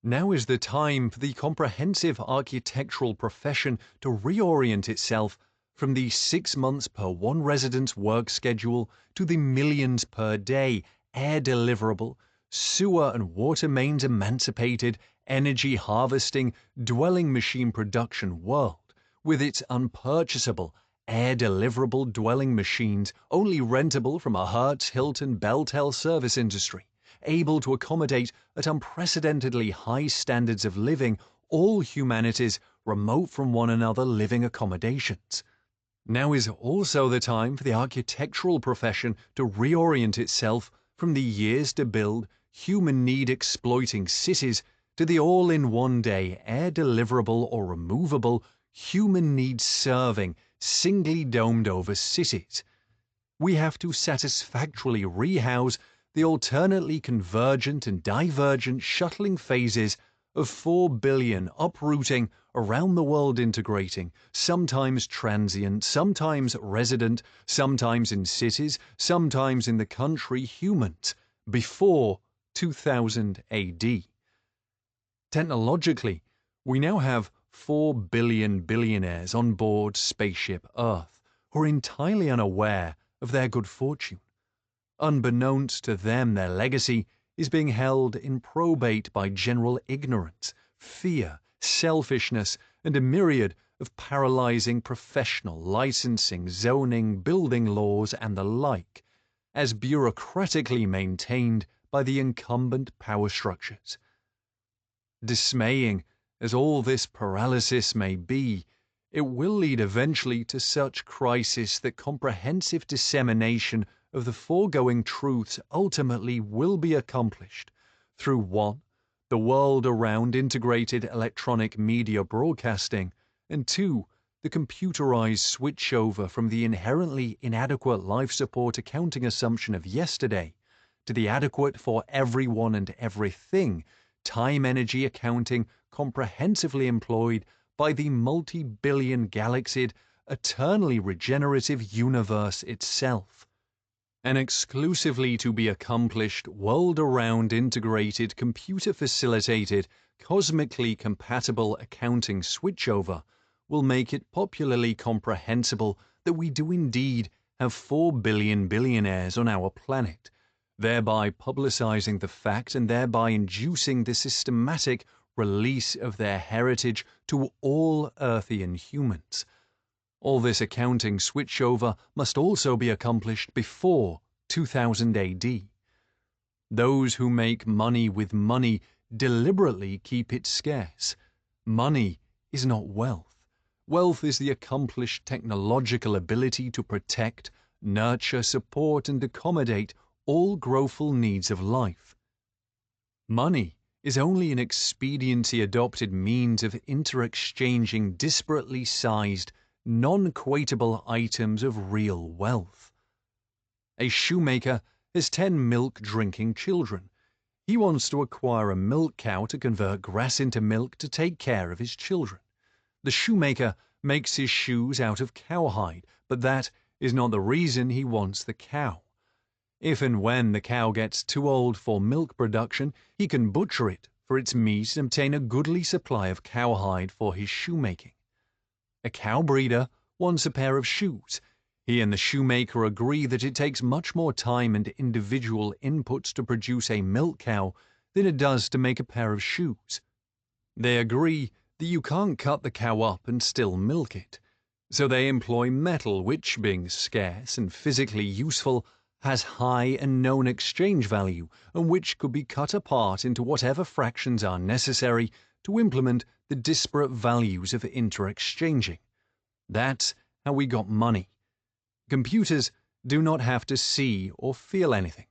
Now is the time for the comprehensive architectural profession to reorient itself from the 6 months per one resident's work schedule to the millions per day, air deliverable, sewer and water mains emancipated, energy harvesting, dwelling machine production world, with its unpurchasable, air deliverable dwelling machines only rentable from a Hertz, Hilton, Beltel service industry, able to accommodate at unprecedentedly high standards of living all humanity's remote from one another living accommodations. Now is also the time for the architectural profession to reorient itself from the years to build, human need exploiting cities to the all-in-one day air deliverable or removable, human need serving, singly domed over cities. We have to satisfactorily rehouse the alternately convergent and divergent shuttling phases of 4 billion uprooting, around the world integrating, sometimes transient, sometimes resident, sometimes in cities, sometimes in the country humans, before 2000 AD. Technologically, we now have 4 billion billionaires on board Spaceship Earth who are entirely unaware of their good fortune. Unbeknownst to them, their legacy is being held in probate by general ignorance, fear, selfishness, and a myriad of paralyzing professional licensing, zoning, building laws, and the like, as bureaucratically maintained by the incumbent power structures. Dismaying as all this paralysis may be, it will lead eventually to such crisis that comprehensive dissemination of the foregoing truths ultimately will be accomplished through 1. The world around integrated electronic media broadcasting, and 2. The computerized switchover from the inherently inadequate life support accounting assumption of yesterday to the adequate for everyone and everything time-energy accounting comprehensively employed by the multi-billion galaxied, eternally regenerative universe itself. An exclusively to be accomplished, world-around integrated, computer-facilitated, cosmically compatible accounting switchover will make it popularly comprehensible that we do indeed have 4 billion billionaires on our planet, thereby publicizing the fact and thereby inducing the systematic release of their heritage to all Earthian humans. All this accounting switchover must also be accomplished before 2000 AD. Those who make money with money deliberately keep it scarce. Money is not wealth. Wealth is the accomplished technological ability to protect, nurture, support, and accommodate all growthful needs of life. Money is only an expediency-adopted means of inter-exchanging disparately sized, non-equatable items of real wealth. A shoemaker has 10 milk-drinking children. He wants to acquire a milk cow to convert grass into milk to take care of his children. The shoemaker makes his shoes out of cowhide, but that is not the reason he wants the cow. If and when the cow gets too old for milk production, he can butcher it for its meat and obtain a goodly supply of cowhide for his shoemaking. A cow breeder wants a pair of shoes. He and the shoemaker agree that it takes much more time and individual inputs to produce a milk cow than it does to make a pair of shoes. They agree that you can't cut the cow up and still milk it. So they employ metal which, being scarce and physically useful, has high and known exchange value and which could be cut apart into whatever fractions are necessary to implement the disparate values of inter-exchanging. That's how we got money. Computers do not have to see or feel anything.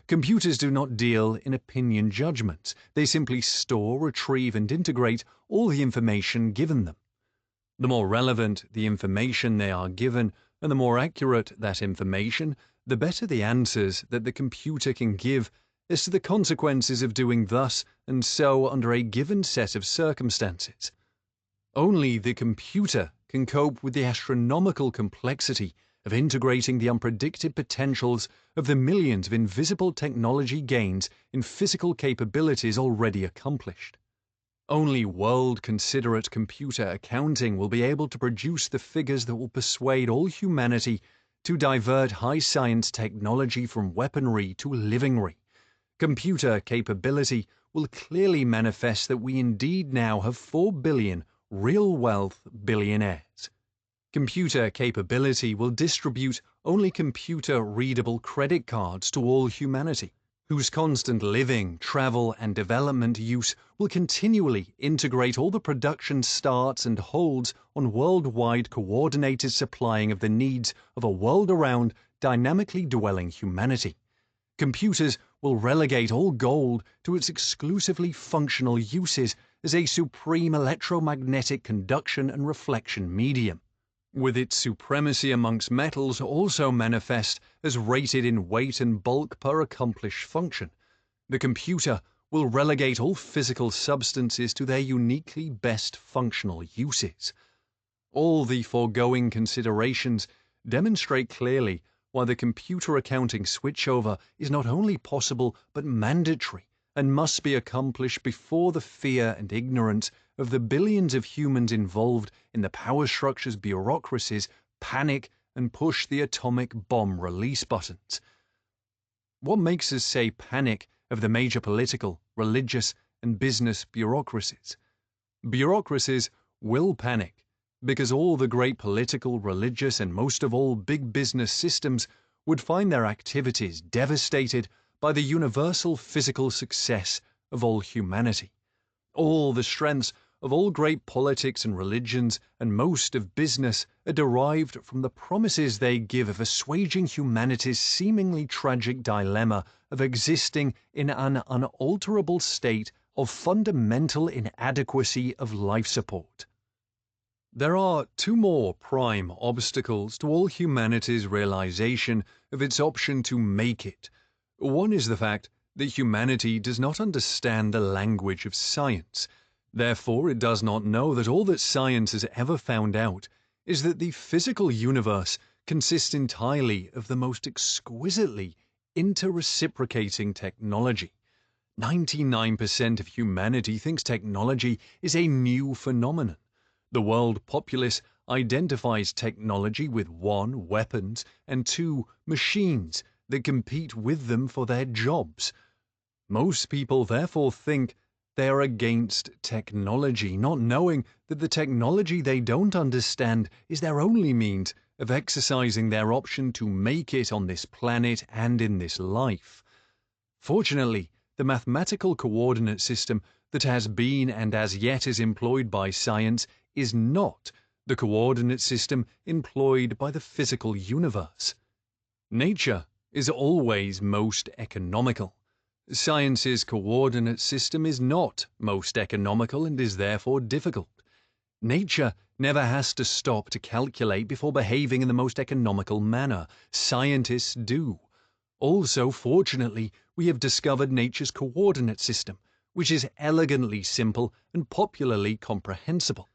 Computers do not deal in opinion judgments. They simply store, retrieve, and integrate all the information given them. The more relevant the information they are given, and the more accurate that information, the better the answers that the computer can give as to the consequences of doing thus and so under a given set of circumstances. Only the computer can cope with the astronomical complexity of integrating the unpredicted potentials of the millions of invisible technology gains in physical capabilities already accomplished. Only world-considerate computer accounting will be able to produce the figures that will persuade all humanity to divert high science technology from weaponry to livingry. Computer capability will clearly manifest that we indeed now have 4 billion real wealth billionaires. Computer capability will distribute only computer-readable credit cards to all humanity, whose constant living, travel, and development use will continually integrate all the production starts and holds on worldwide coordinated supplying of the needs of a world-around, dynamically dwelling humanity. Computers will relegate all gold to its exclusively functional uses as a supreme electromagnetic conduction and reflection medium, with its supremacy amongst metals also manifest as rated in weight and bulk per accomplished function. The computer will relegate all physical substances to their uniquely best functional uses. All the foregoing considerations demonstrate clearly why the computer accounting switchover is not only possible but mandatory and must be accomplished before the fear and ignorance of the billions of humans involved in the power structure's bureaucracies panic and push the atomic bomb release buttons. What makes us say panic of the major political, religious, and business bureaucracies? Bureaucracies will panic because all the great political, religious, and most of all big business systems would find their activities devastated by the universal physical success of all humanity. All the strengths of all great politics and religions and most of business are derived from the promises they give of assuaging humanity's seemingly tragic dilemma of existing in an unalterable state of fundamental inadequacy of life support. There are two more prime obstacles to all humanity's realization of its option to make it. One is the fact that humanity does not understand the language of science. Therefore, it does not know that all that science has ever found out is that the physical universe consists entirely of the most exquisitely inter-reciprocating technology. 99% of humanity thinks technology is a new phenomenon. The world populace identifies technology with 1, weapons, and 2, machines that compete with them for their jobs. Most people therefore think they are against technology, not knowing that the technology they don't understand is their only means of exercising their option to make it on this planet and in this life. Fortunately, the mathematical coordinate system that has been and as yet is employed by science is not the coordinate system employed by the physical universe. Nature is always most economical. Science's coordinate system is not most economical and is therefore difficult. Nature never has to stop to calculate before behaving in the most economical manner. Scientists do. Also, fortunately, we have discovered nature's coordinate system, which is elegantly simple and popularly comprehensible.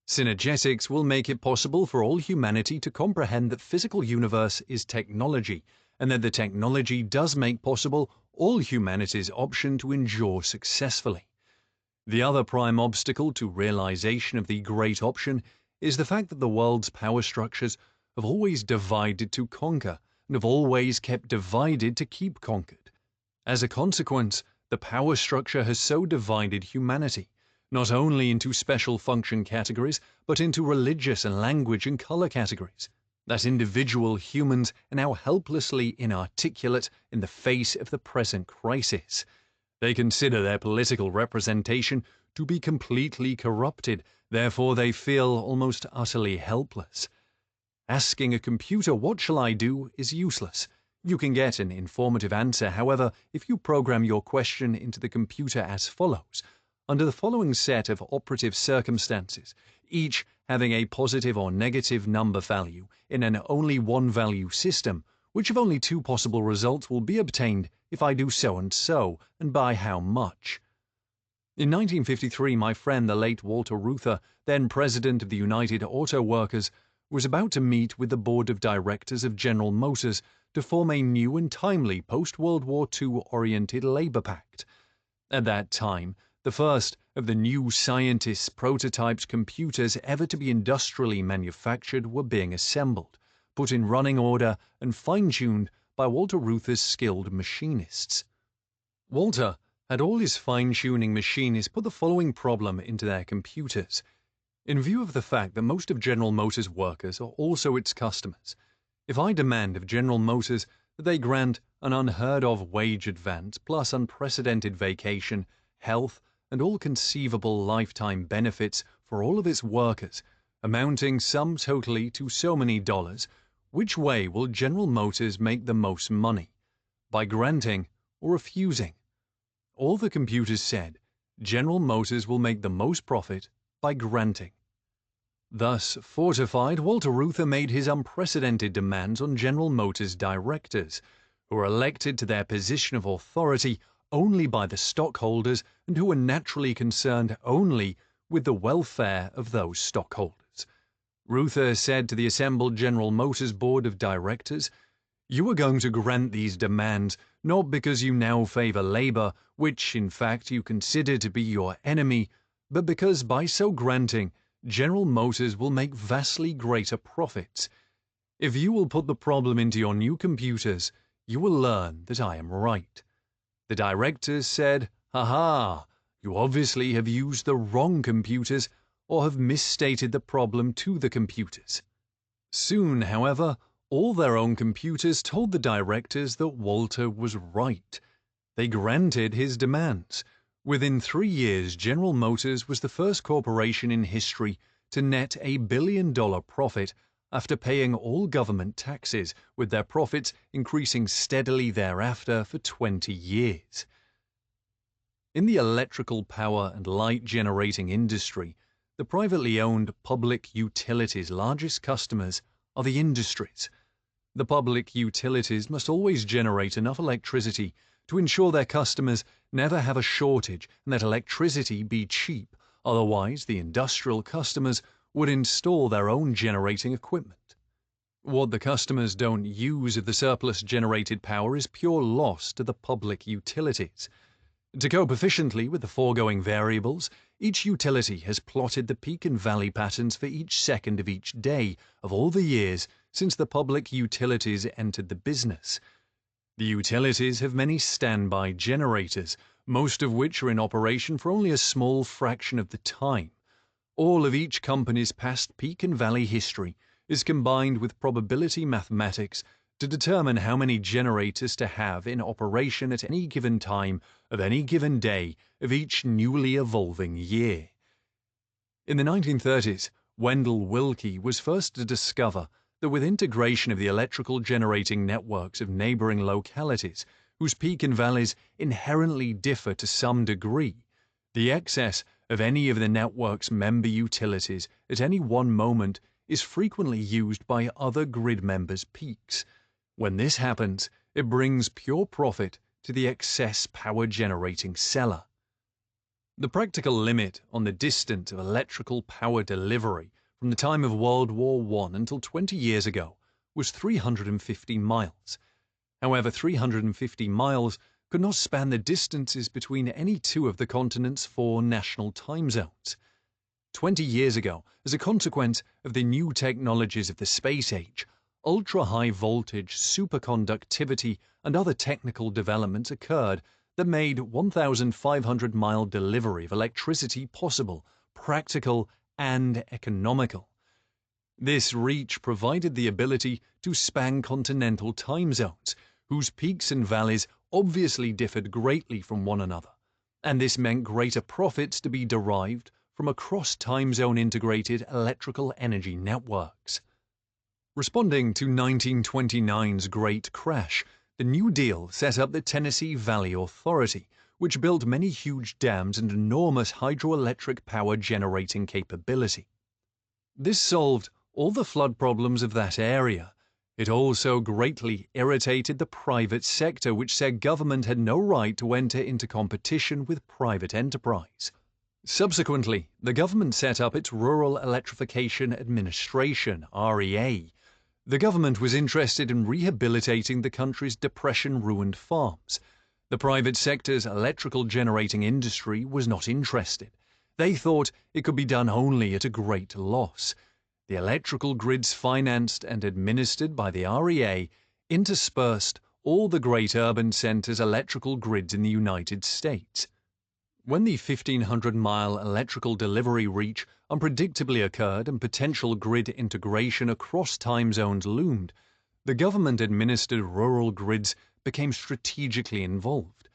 Synergetics will make it possible for all humanity to comprehend that physical universe is technology, and that the technology does make possible all humanity's option to endure successfully. The other prime obstacle to realization of the great option is the fact that the world's power structures have always divided to conquer, and have always kept divided to keep conquered. As a consequence, the power structure has so divided humanity, not only into special function categories, but into religious and language and color categories, that individual humans are now helplessly inarticulate in the face of the present crisis. They consider their political representation to be completely corrupted, therefore they feel almost utterly helpless. Asking a computer, "What shall I do?" is useless. You can get an informative answer, however, if you program your question into the computer as follows, under the following set of operative circumstances, each having a positive or negative number value in an only one value system, which of only two possible results will be obtained if I do so and so, and by how much. In 1953, my friend, the late Walter Reuther, then president of the United Auto Workers, was about to meet with the board of directors of General Motors to form a new and timely post-World War II-oriented labor pact. At that time, the first of the new scientists' prototyped computers ever to be industrially manufactured were being assembled, put in running order, and fine-tuned by Walter Reuther's skilled machinists. Walter had all his fine-tuning machinists put the following problem into their computers. In view of the fact that most of General Motors' workers are also its customers, if I demand of General Motors that they grant an unheard-of wage advance plus unprecedented vacation, health, and all conceivable lifetime benefits for all of its workers, amounting sum totally to so many dollars, which way will General Motors make the most money? By granting or refusing? All the computers said, General Motors will make the most profit by granting. Thus fortified, Walter Reuther made his unprecedented demands on General Motors directors, who were elected to their position of authority only by the stockholders and who were naturally concerned only with the welfare of those stockholders. Reuther said to the assembled General Motors board of directors, "You are going to grant these demands not because you now favor labor, which in fact you consider to be your enemy, but because by so granting, General Motors will make vastly greater profits. If you will put the problem into your new computers, you will learn that I am right." The directors said, "Ha ha, you obviously have used the wrong computers or have misstated the problem to the computers." Soon, however, all their own computers told the directors that Walter was right. They granted his demands. Within 3 years, General Motors was the first corporation in history to net $1 billion profit after paying all government taxes, with their profits increasing steadily thereafter for 20 years. In the electrical power and light generating industry, the privately owned public utilities' largest customers are the industries. The public utilities must always generate enough electricity to ensure their customers never have a shortage and that electricity be cheap, otherwise the industrial customers would install their own generating equipment. What the customers don't use of the surplus generated power is pure loss to the public utilities. To cope efficiently with the foregoing variables, each utility has plotted the peak and valley patterns for each second of each day of all the years since the public utilities entered the business. The utilities have many standby generators, most of which are in operation for only a small fraction of the time. All of each company's past peak and valley history is combined with probability mathematics to determine how many generators to have in operation at any given time of any given day of each newly evolving year. In the 1930s, Wendell Willkie was first to discover that with integration of the electrical generating networks of neighboring localities, whose peak and valleys inherently differ to some degree, the excess of any of the network's member utilities at any one moment is frequently used by other grid members' peaks. When this happens, it brings pure profit to the excess power generating seller. The practical limit on the distance of electrical power delivery from the time of World War I until 20 years ago was 350 miles. However, 350 miles could not span the distances between any two of the continent's 4 national time zones. 20 years ago, as a consequence of the new technologies of the space age, ultra-high voltage superconductivity and other technical developments occurred that made 1,500-mile delivery of electricity possible, practical, and economical. This reach provided the ability to span continental time zones, whose peaks and valleys obviously differed greatly from one another, and this meant greater profits to be derived from across time zone integrated electrical energy networks. Responding to 1929's Great Crash, the New Deal set up the Tennessee Valley Authority, which built many huge dams and enormous hydroelectric power generating capability. This solved all the flood problems of that area. It also greatly irritated the private sector, which said government had no right to enter into competition with private enterprise. Subsequently, the government set up its Rural Electrification Administration, REA. The government was interested in rehabilitating the country's depression-ruined farms. The private sector's electrical generating industry was not interested. They thought it could be done only at a great loss. The electrical grids financed and administered by the REA interspersed all the great urban centers' electrical grids in the United States. When the 1,500-mile electrical delivery reach unpredictably occurred and potential grid integration across time zones loomed, the government-administered rural grids became strategically involved.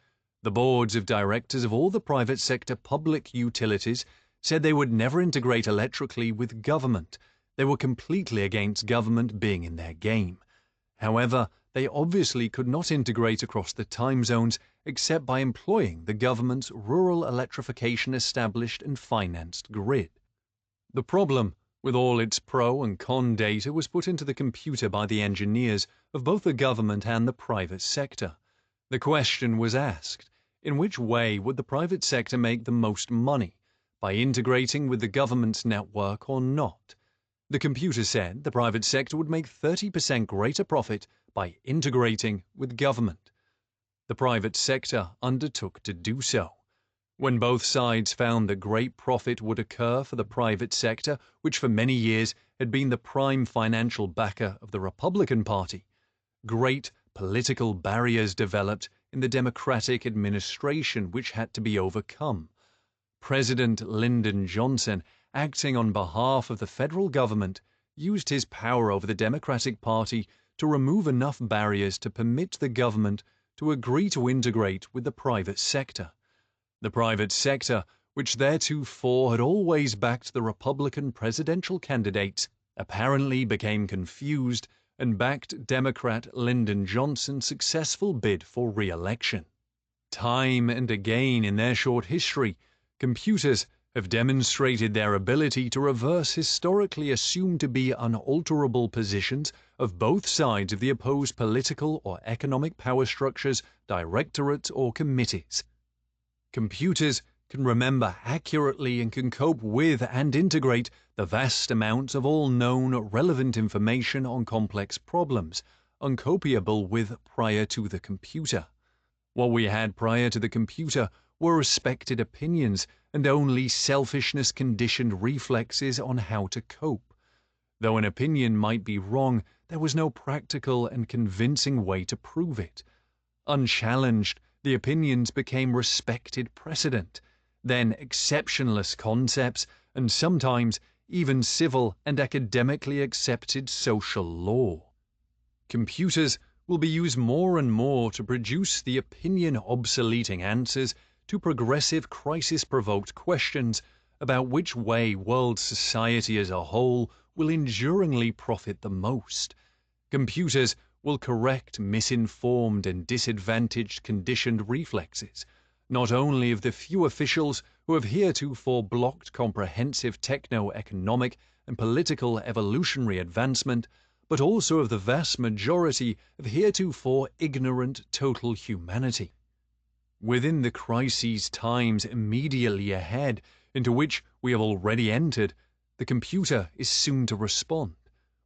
The boards of directors of all the private sector public utilities said they would never integrate electrically with government. They were completely against government being in their game. However, they obviously could not integrate across the time zones except by employing the government's rural electrification established and financed grid. The problem, with all its pro and con data, was put into the computer by the engineers of both the government and the private sector. The question was asked, in which way would the private sector make the most money, by integrating with the government's network or not? The computer said the private sector would make 30% greater profit by integrating with government. The private sector undertook to do so. When both sides found that great profit would occur for the private sector, which for many years had been the prime financial backer of the Republican Party, great political barriers developed in the Democratic administration which had to be overcome. President Lyndon Johnson, acting on behalf of the federal government, used his power over the Democratic Party to remove enough barriers to permit the government to agree to integrate with the private sector. The private sector, which theretofore had always backed the Republican presidential candidates, apparently became confused and backed Democrat Lyndon Johnson's successful bid for re-election. Time and again in their short history, computers have demonstrated their ability to reverse historically assumed to be unalterable positions of both sides of the opposed political or economic power structures, directorates, or committees. Computers can remember accurately and can cope with and integrate the vast amounts of all known relevant information on complex problems, uncopiable with prior to the computer. What we had prior to the computer were respected opinions and only selfishness-conditioned reflexes on how to cope. Though an opinion might be wrong, there was no practical and convincing way to prove it. Unchallenged, the opinions became respected precedent, then exceptionless concepts, and sometimes even civil and academically accepted social law. Computers will be used more and more to produce the opinion-obsoleting answers to progressive crisis-provoked questions about which way world society as a whole will enduringly profit the most. Computers will correct misinformed and disadvantaged conditioned reflexes, not only of the few officials who have heretofore blocked comprehensive techno-economic and political evolutionary advancement, but also of the vast majority of heretofore ignorant total humanity. Within the crises times immediately ahead, into which we have already entered, the computer is soon to respond.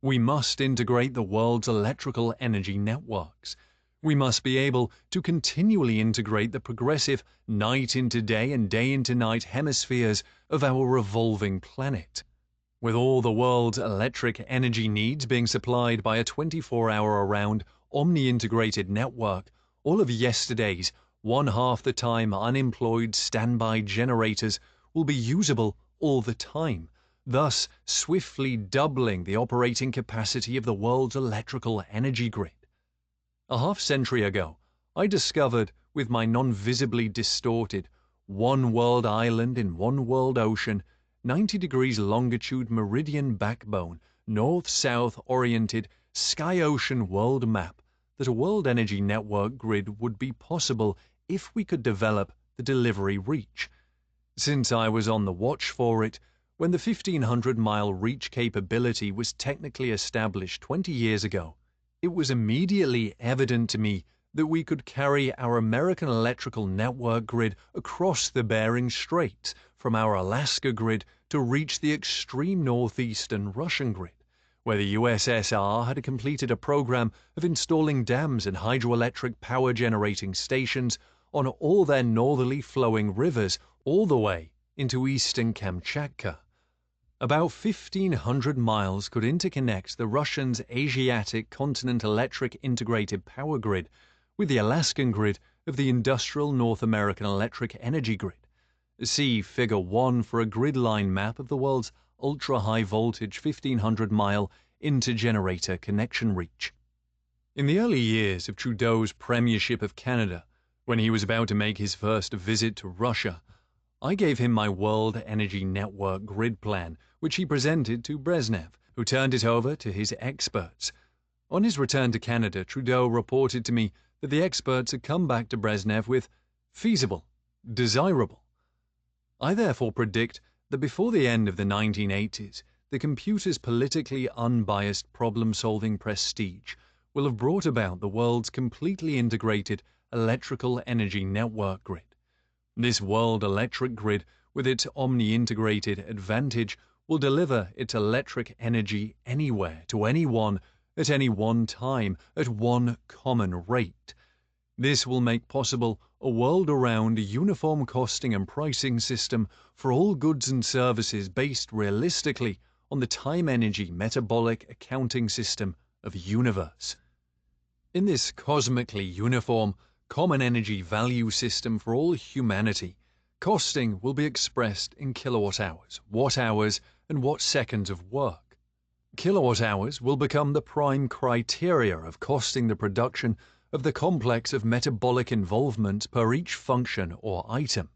We must integrate the world's electrical energy networks. We must be able to continually integrate the progressive night into day and day into night hemispheres of our revolving planet. With all the world's electric energy needs being supplied by a 24-hour-around, omni-integrated network, all of yesterday's one-half the time unemployed standby generators will be usable all the time, thus swiftly doubling the operating capacity of the world's electrical energy grid. A half-century ago, I discovered, with my non-visibly distorted, one-world island in one-world ocean, 90 degrees longitude meridian backbone, north-south oriented sky-ocean world map, that a world energy network grid would be possible if we could develop the delivery reach. Since I was on the watch for it, when the 1,500-mile reach capability was technically established 20 years ago, it was immediately evident to me that we could carry our American electrical network grid across the Bering Straits from our Alaska grid to reach the extreme northeastern Russian grid, where the USSR had completed a program of installing dams and hydroelectric power generating stations on all their northerly flowing rivers all the way into eastern Kamchatka. About 1,500 miles could interconnect the Russians' Asiatic Continent Electric Integrated Power Grid with the Alaskan grid of the Industrial North American Electric Energy Grid. See Figure 1 for a grid line map of the world's ultra-high voltage 1,500-mile intergenerator connection reach. In the early years of Trudeau's premiership of Canada, when he was about to make his first visit to Russia, I gave him my World Energy Network grid plan, which he presented to Brezhnev, who turned it over to his experts. On his return to Canada, Trudeau reported to me that the experts had come back to Brezhnev with feasible, desirable. I therefore predict that before the end of the 1980s, the computer's politically unbiased problem-solving prestige will have brought about the world's completely integrated electrical energy network grid. This world electric grid, with its omni-integrated advantage, will deliver its electric energy anywhere to anyone at any one time at one common rate. This will make possible a world-around uniform costing and pricing system for all goods and services based realistically on the time-energy metabolic accounting system of universe. In this cosmically uniform, common energy value system for all humanity, costing will be expressed in kilowatt-hours, watt-hours, and watt-seconds of work. Kilowatt-hours will become the prime criteria of costing the production of the complex of metabolic involvement per each function or item.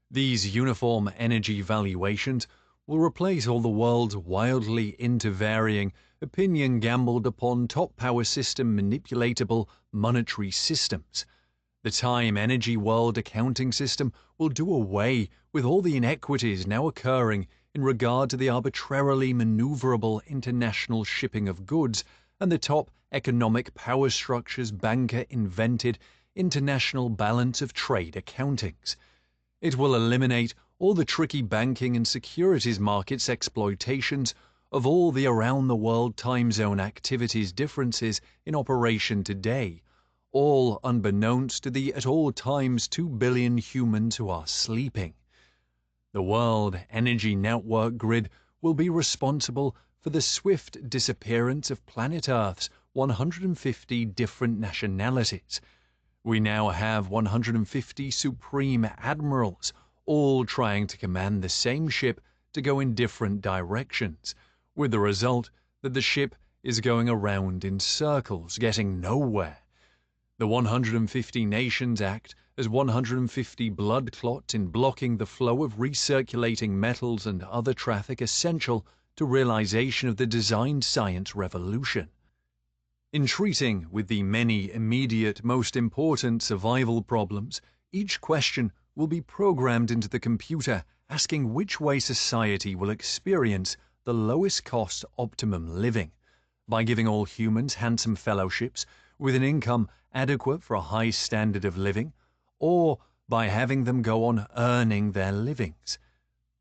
These uniform energy valuations will replace all the world's wildly intervarying, opinion gambled upon top power system manipulatable monetary systems. The time-energy world accounting system will do away with all the inequities now occurring in regard to the arbitrarily maneuverable international shipping of goods and the top economic power structures banker invented international balance of trade accountings. It will eliminate all the tricky banking and securities markets exploitations of all the around-the-world time zone activities differences in operation today, all unbeknownst to the at all times 2 billion humans who are sleeping. The World Energy Network grid will be responsible for the swift disappearance of planet Earth's 150 different nationalities. We now have 150 supreme admirals, all trying to command the same ship to go in different directions, with the result that the ship is going around in circles, getting nowhere. The 150 Nations Act as 150 blood clots in blocking the flow of recirculating metals and other traffic essential to realization of the design science revolution. In treating with the many immediate, most important survival problems, each question will be programmed into the computer asking which way society will experience the lowest cost optimum living, by giving all humans handsome fellowships with an income adequate for a high standard of living, or by having them go on earning their livings.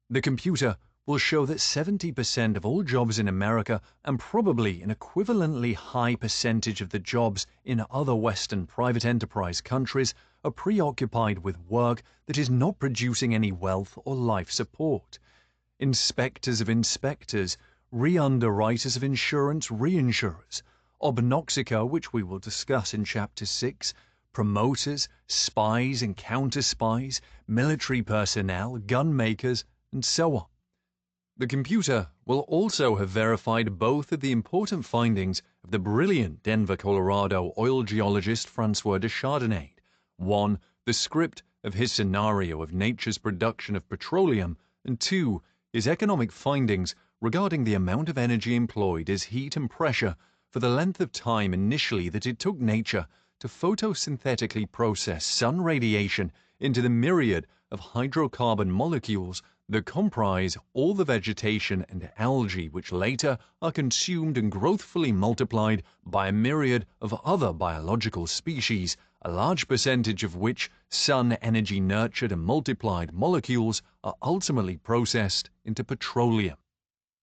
The computer will show that 70% of all jobs in America, and probably an equivalently high percentage of the jobs in other Western private enterprise countries, are preoccupied with work that is not producing any wealth or life support. Inspectors of inspectors, re-underwriters of insurance reinsurers, obnoxica, which we will discuss in Chapter 6, promoters, spies and counter-spies, military personnel, gun makers, and so on. The computer will also have verified both of the important findings of the brilliant Denver, Colorado oil geologist Francois de Chardonnay. One, the script of his scenario of nature's production of petroleum, and two, his economic findings regarding the amount of energy employed as heat and pressure for the length of time initially that it took nature to photosynthetically process sun radiation into the myriad of hydrocarbon molecules that comprise all the vegetation and algae which later are consumed and growthfully multiplied by a myriad of other biological species, a large percentage of which sun energy nurtured and multiplied molecules are ultimately processed into petroleum.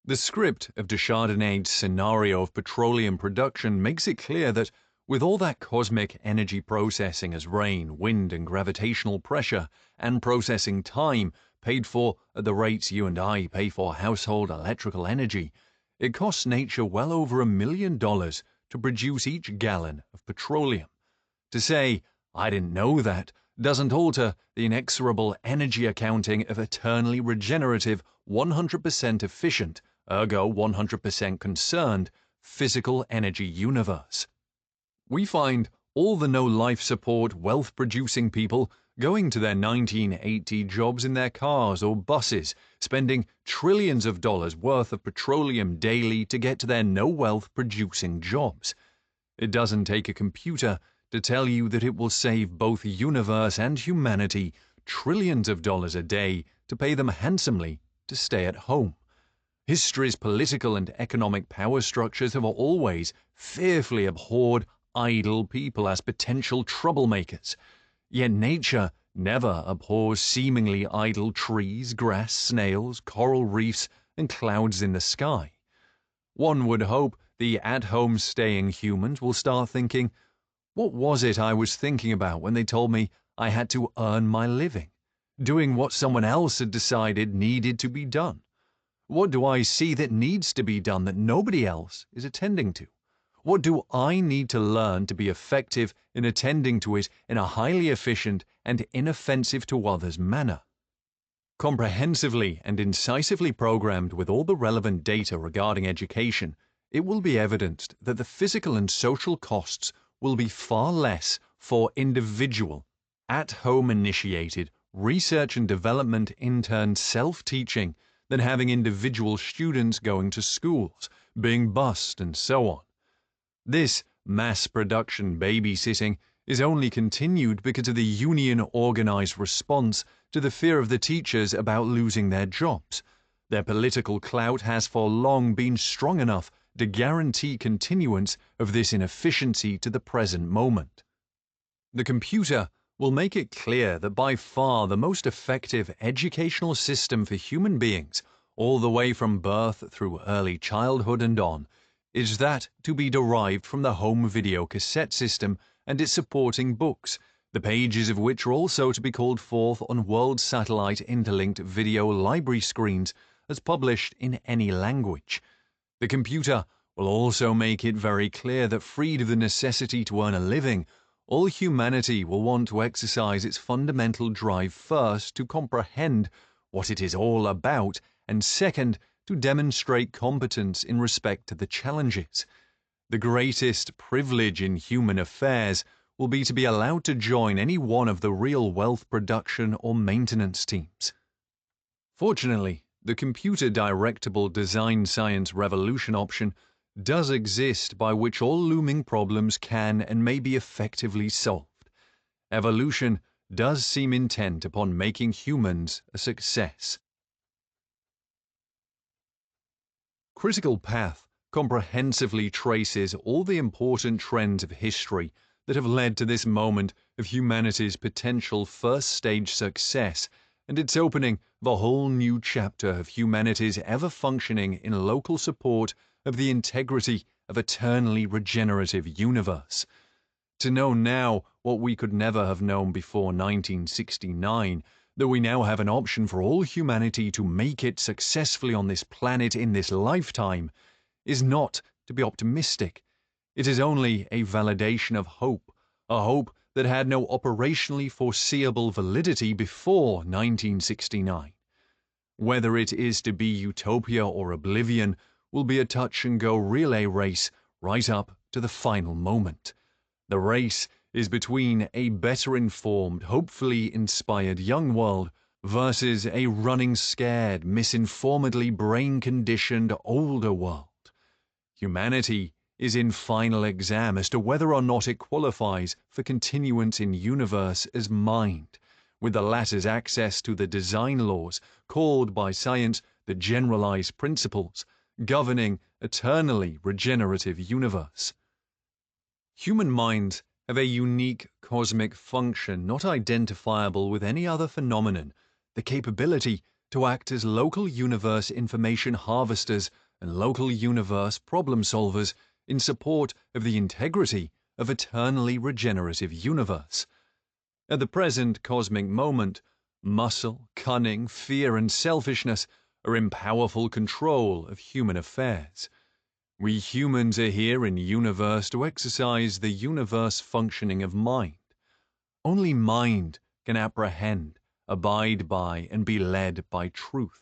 The script of de Chardonnay's scenario of petroleum production makes it clear that with all that cosmic energy processing as rain, wind, and gravitational pressure, and processing time paid for at the rates you and I pay for household electrical energy, it costs nature well over $1 million to produce each gallon of petroleum. To say, I didn't know that, doesn't alter the inexorable energy accounting of eternally regenerative, 100% efficient, ergo 100% concerned, physical energy universe. We find all the no-life support, wealth-producing people going to their 1980 jobs in their cars or buses, spending trillions of dollars worth of petroleum daily to get to their no-wealth-producing jobs. It doesn't take a computer to tell you that it will save both the universe and humanity trillions of dollars a day to pay them handsomely to stay at home. History's political and economic power structures have always fearfully abhorred idle people as potential troublemakers. Yet nature never abhors seemingly idle trees, grass, snails, coral reefs, and clouds in the sky. One would hope the at-home staying humans will start thinking, what was it I was thinking about when they told me I had to earn my living, doing what someone else had decided needed to be done? What do I see that needs to be done that nobody else is attending to? What do I need to learn to be effective in attending to it in a highly efficient and inoffensive to others manner? Comprehensively and incisively programmed with all the relevant data regarding education, it will be evidenced that the physical and social costs will be far less for individual, at-home initiated, research and development intern self-teaching than having individual students going to schools, being bused, and so on. This mass production babysitting is only continued because of the union-organized response to the fear of the teachers about losing their jobs. Their political clout has for long been strong enough to guarantee continuance of this inefficiency to the present moment. The computer will make it clear that by far the most effective educational system for human beings, all the way from birth through early childhood and on, is that to be derived from the home video cassette system and its supporting books, the pages of which are also to be called forth on world satellite interlinked video library screens as published in any language. The computer will also make it very clear that freed of the necessity to earn a living, all humanity will want to exercise its fundamental drive first to comprehend what it is all about, and second, to demonstrate competence in respect to the challenges. The greatest privilege in human affairs will be to be allowed to join any one of the real wealth production or maintenance teams. Fortunately, the computer directable design science revolution option does exist, by which all looming problems can and may be effectively solved. Evolution does seem intent upon making humans a success. Critical Path comprehensively traces all the important trends of history that have led to this moment of humanity's potential first-stage success and its opening of a whole new chapter of humanity's ever functioning in local support of the integrity of eternally regenerative universe. To know now what we could never have known before 1969, that we now have an option for all humanity to make it successfully on this planet in this lifetime, is not to be optimistic. It is only a validation of hope, a hope that had no operationally foreseeable validity before 1969. Whether it is to be utopia or oblivion will be a touch-and-go relay race right up to the final moment. The race is between a better-informed, hopefully inspired young world versus a running scared, misinformedly brain-conditioned older world. Humanity is in final exam as to whether or not it qualifies for continuance in universe as mind, with the latter's access to the design laws called by science the generalized principles governing eternally regenerative universe. Human minds have a unique cosmic function not identifiable with any other phenomenon, the capability to act as local universe information harvesters and local universe problem solvers in support of the integrity of eternally regenerative universe. At the present cosmic moment, muscle, cunning, fear, and selfishness are in powerful control of human affairs. We humans are here in universe to exercise the universe functioning of mind. Only mind can apprehend, abide by, and be led by truth.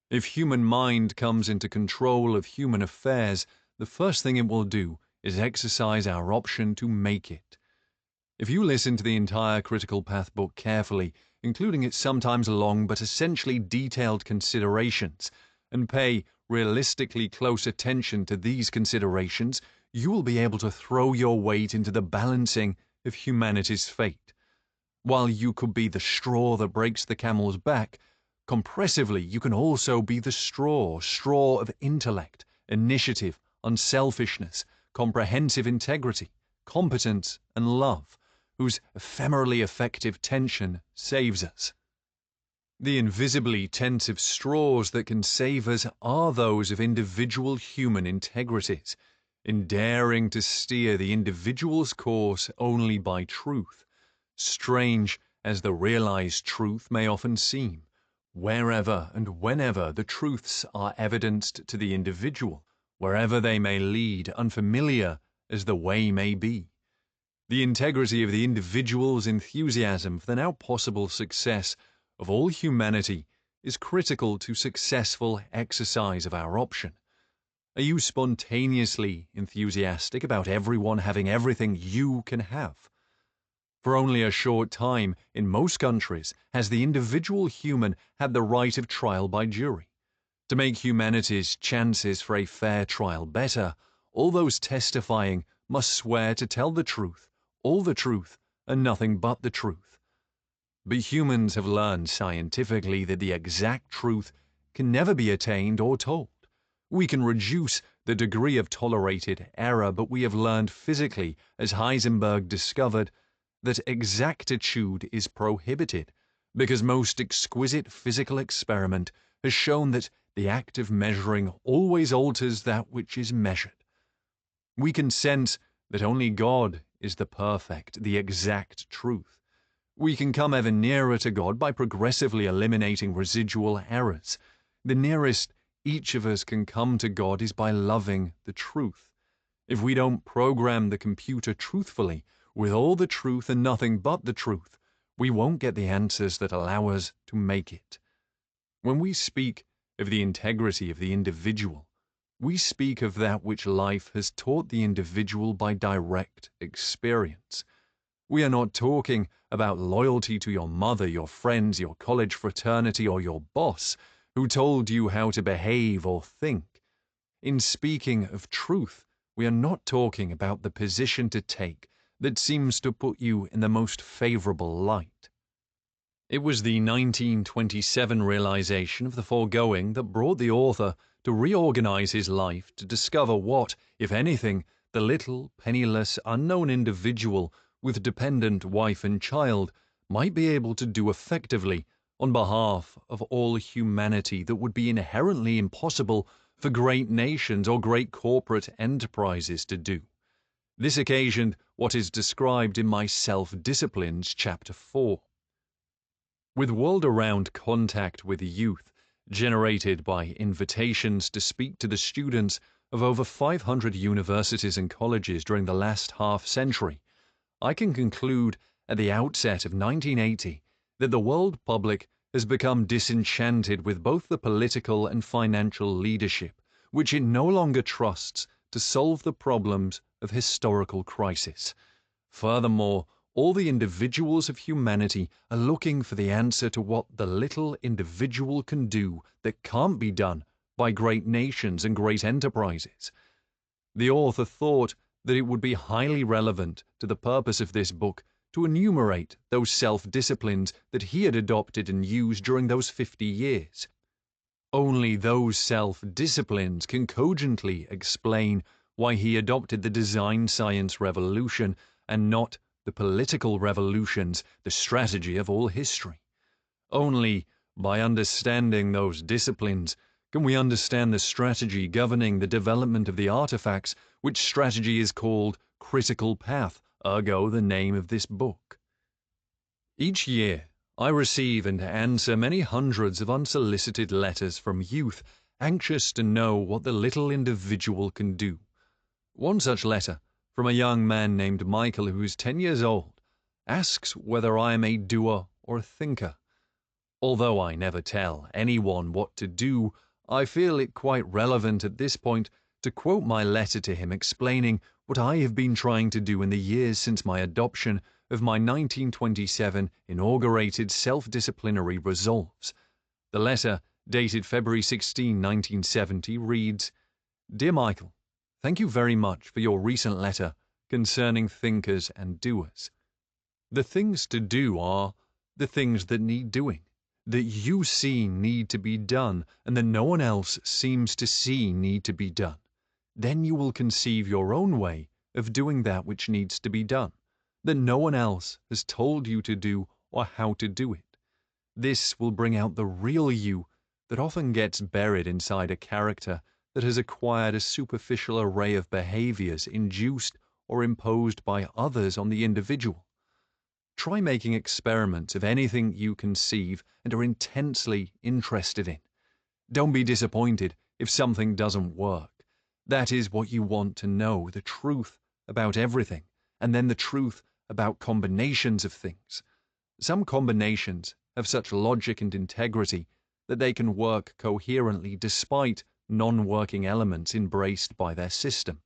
If human mind comes into control of human affairs, the first thing it will do is exercise our option to make it. If you listen to the entire Critical Path book carefully, including its sometimes long but essentially detailed considerations, and pay realistically close attention to these considerations, you will be able to throw your weight into the balancing of humanity's fate. While you could be the straw that breaks the camel's back, compressively you can also be the straw of intellect, initiative, unselfishness, comprehensive integrity, competence, and love, whose ephemerally effective tension saves us. The invisibly tensive straws that can save us are those of individual human integrities, in daring to steer the individual's course only by truth, strange as the realized truth may often seem, wherever and whenever the truths are evidenced to the individual, wherever they may lead, unfamiliar as the way may be. The integrity of the individual's enthusiasm for the now possible success of all humanity is critical to successful exercise of our option. Are you spontaneously enthusiastic about everyone having everything you can have? For only a short time, in most countries, has the individual human had the right of trial by jury. To make humanity's chances for a fair trial better, all those testifying must swear to tell the truth, all the truth, and nothing but the truth. But humans have learned scientifically that the exact truth can never be attained or told. We can reduce the degree of tolerated error, but we have learned physically, as Heisenberg discovered, that exactitude is prohibited, because most exquisite physical experiment has shown that the act of measuring always alters that which is measured. We can sense that only God is the perfect, the exact truth. We can come ever nearer to God by progressively eliminating residual errors. The nearest each of us can come to God is by loving the truth. If we don't program the computer truthfully, with all the truth and nothing but the truth, we won't get the answers that allow us to make it. When we speak of the integrity of the individual, We speak of that which life has taught the individual by direct experience. We are not talking about loyalty to your mother, your friends, your college fraternity, or your boss who told you how to behave or think. In speaking of truth, we are not talking about the position to take that seems to put you in the most favorable light. It was the 1927 realization of the foregoing that brought the author to reorganize his life to discover what, if anything, the little, penniless, unknown individual with dependent wife and child might be able to do effectively on behalf of all humanity that would be inherently impossible for great nations or great corporate enterprises to do. This occasioned what is described in my Self-Disciplines, Chapter 4. With world-around contact with youth, generated by invitations to speak to the students of over 500 universities and colleges during the last half-century, I can conclude at the outset of 1980 that the world public has become disenchanted with both the political and financial leadership, which it no longer trusts to solve the problems of historical crisis. Furthermore, all the individuals of humanity are looking for the answer to what the little individual can do that can't be done by great nations and great enterprises. The author thought that it would be highly relevant to the purpose of this book to enumerate those self-disciplines that he had adopted and used during those 50 years. Only those self-disciplines can cogently explain why he adopted the design science revolution and not the political revolutions, the strategy of all history. Only by understanding those disciplines can we understand the strategy governing the development of the artifacts, which strategy is called critical path, ergo the name of this book. Each year, I receive and answer many hundreds of unsolicited letters from youth anxious to know what the little individual can do. One such letter, from a young man named Michael who is 10 years old, asks whether I am a doer or a thinker. Although I never tell anyone what to do, I feel it quite relevant at this point to quote my letter to him explaining what I have been trying to do in the years since my adoption of my 1927 inaugurated self-disciplinary resolves. The letter, dated February 16, 1970, reads, "Dear Michael, thank you very much for your recent letter concerning thinkers and doers. The things to do are the things that need doing, that you see need to be done and that no one else seems to see need to be done. Then you will conceive your own way of doing that which needs to be done, that no one else has told you to do or how to do it. This will bring out the real you that often gets buried inside a character that has acquired a superficial array of behaviors induced or imposed by others on the individual. Try making experiments of anything you conceive and are intensely interested in. Don't be disappointed if something doesn't work. That is what you want to know, the truth about everything, and then the truth about combinations of things. Some combinations have such logic and integrity that they can work coherently despite non-working elements embraced by their system.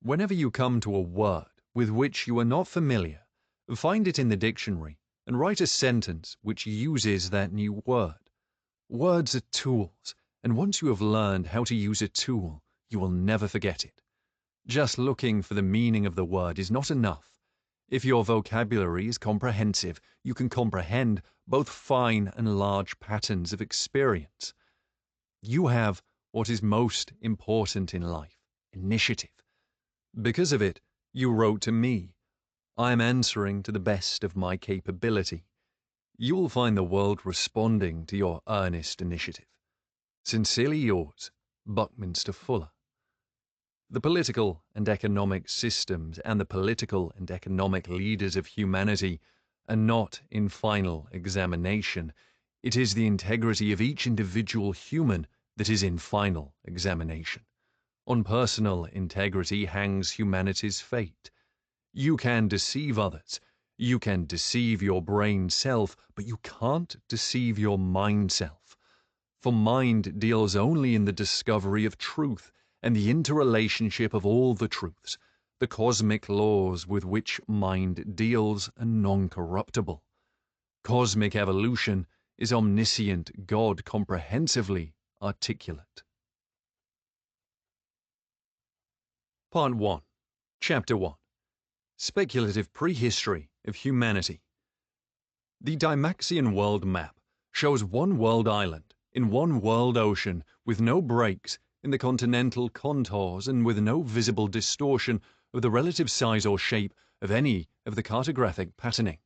Whenever you come to a word with which you are not familiar, find it in the dictionary and write a sentence which uses that new word. Words are tools, and once you have learned how to use a tool, you will never forget it. Just looking for the meaning of the word is not enough. If your vocabulary is comprehensive, you can comprehend both fine and large patterns of experience. You have what is most important in life, initiative. Because of it, you wrote to me. I am answering to the best of my capability. You will find the world responding to your earnest initiative. Sincerely yours, Buckminster Fuller. The political and economic systems and the political and economic leaders of humanity are not in final examination. It is the integrity of each individual human that is in final examination. On personal integrity hangs humanity's fate. You can deceive others, you can deceive your brain self, but you can't deceive your mind self. for mind deals only in the discovery of truth and the interrelationship of all the truths. The cosmic laws with which mind deals are non-corruptible. Cosmic evolution is omniscient God comprehensively articulate. Part 1, Chapter 1, Speculative Prehistory of Humanity. The Dymaxion world map shows one world island in one world ocean with no breaks in the continental contours and with no visible distortion of the relative size or shape of any of the cartographic patterning.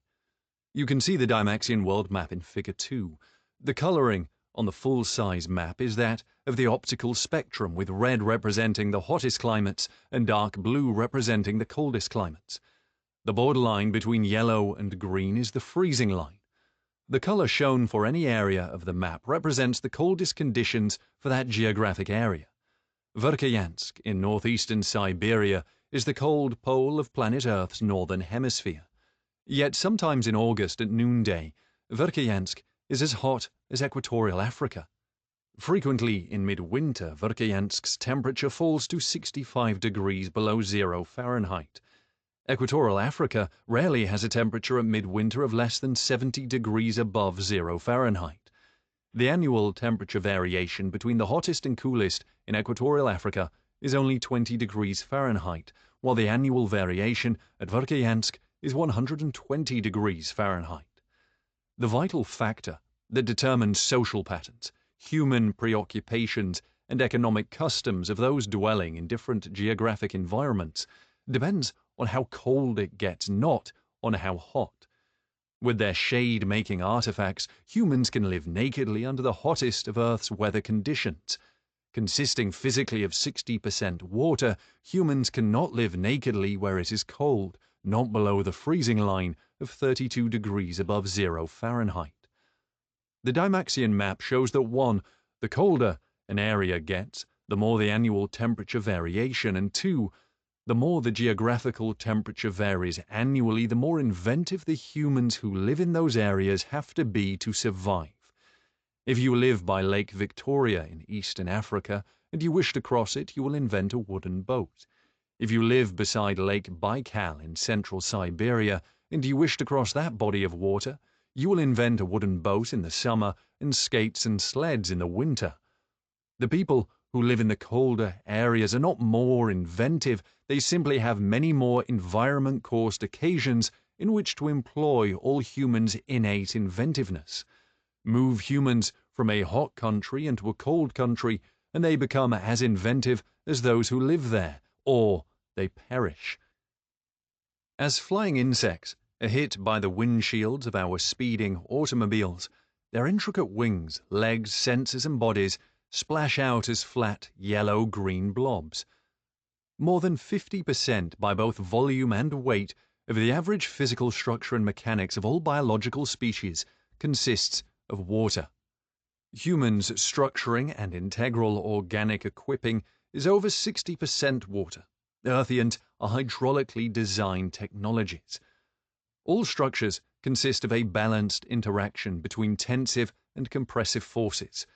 You can see the Dymaxion world map in Figure 2. The coloring on the full-size map is that of the optical spectrum, with red representing the hottest climates and dark blue representing the coldest climates. The borderline between yellow and green is the freezing line. The color shown for any area of the map represents the coldest conditions for that geographic area. Verkhoyansk in northeastern Siberia is the cold pole of planet Earth's northern hemisphere. Yet sometimes in August at noonday, Verkhoyansk is as hot as equatorial Africa. Frequently in midwinter, Verkhoyansk's temperature falls to 65 degrees below 0 Fahrenheit. Equatorial Africa rarely has a temperature at midwinter of less than 70 degrees above 0 Fahrenheit. The annual temperature variation between the hottest and coolest in equatorial Africa is only 20 degrees Fahrenheit, while the annual variation at Verkhoyansk is 120 degrees Fahrenheit. The vital factor that determines social patterns, human preoccupations, and economic customs of those dwelling in different geographic environments depends on how cold it gets, not on how hot. With their shade-making artifacts, humans can live nakedly under the hottest of Earth's weather conditions. Consisting physically of 60% water, humans cannot live nakedly where it is cold, not below the freezing line of 32 degrees above 0 Fahrenheit. The Dymaxion map shows that 1. The colder an area gets, the more the annual temperature variation, and 2. The more the geographical temperature varies annually, the more inventive the humans who live in those areas have to be to survive. If you live by Lake Victoria in eastern Africa and you wish to cross it, you will invent a wooden boat. If you live beside Lake Baikal in central Siberia and you wish to cross that body of water, you will invent a wooden boat in the summer and skates and sleds in the winter. The people who live in the colder areas are not more inventive, they simply have many more environment-caused occasions in which to employ all humans' innate inventiveness. Move humans from a hot country into a cold country, and they become as inventive as those who live there, or they perish. As flying insects are hit by the windshields of our speeding automobiles, their intricate wings, legs, sensors, and bodies splash out as flat yellow-green blobs. More than 50% by both volume and weight of the average physical structure and mechanics of all biological species consists of water. Humans' structuring and integral organic equipping is over 60% water. Earthians are hydraulically designed technologies. All structures consist of a balanced interaction between tensive and compressive forces.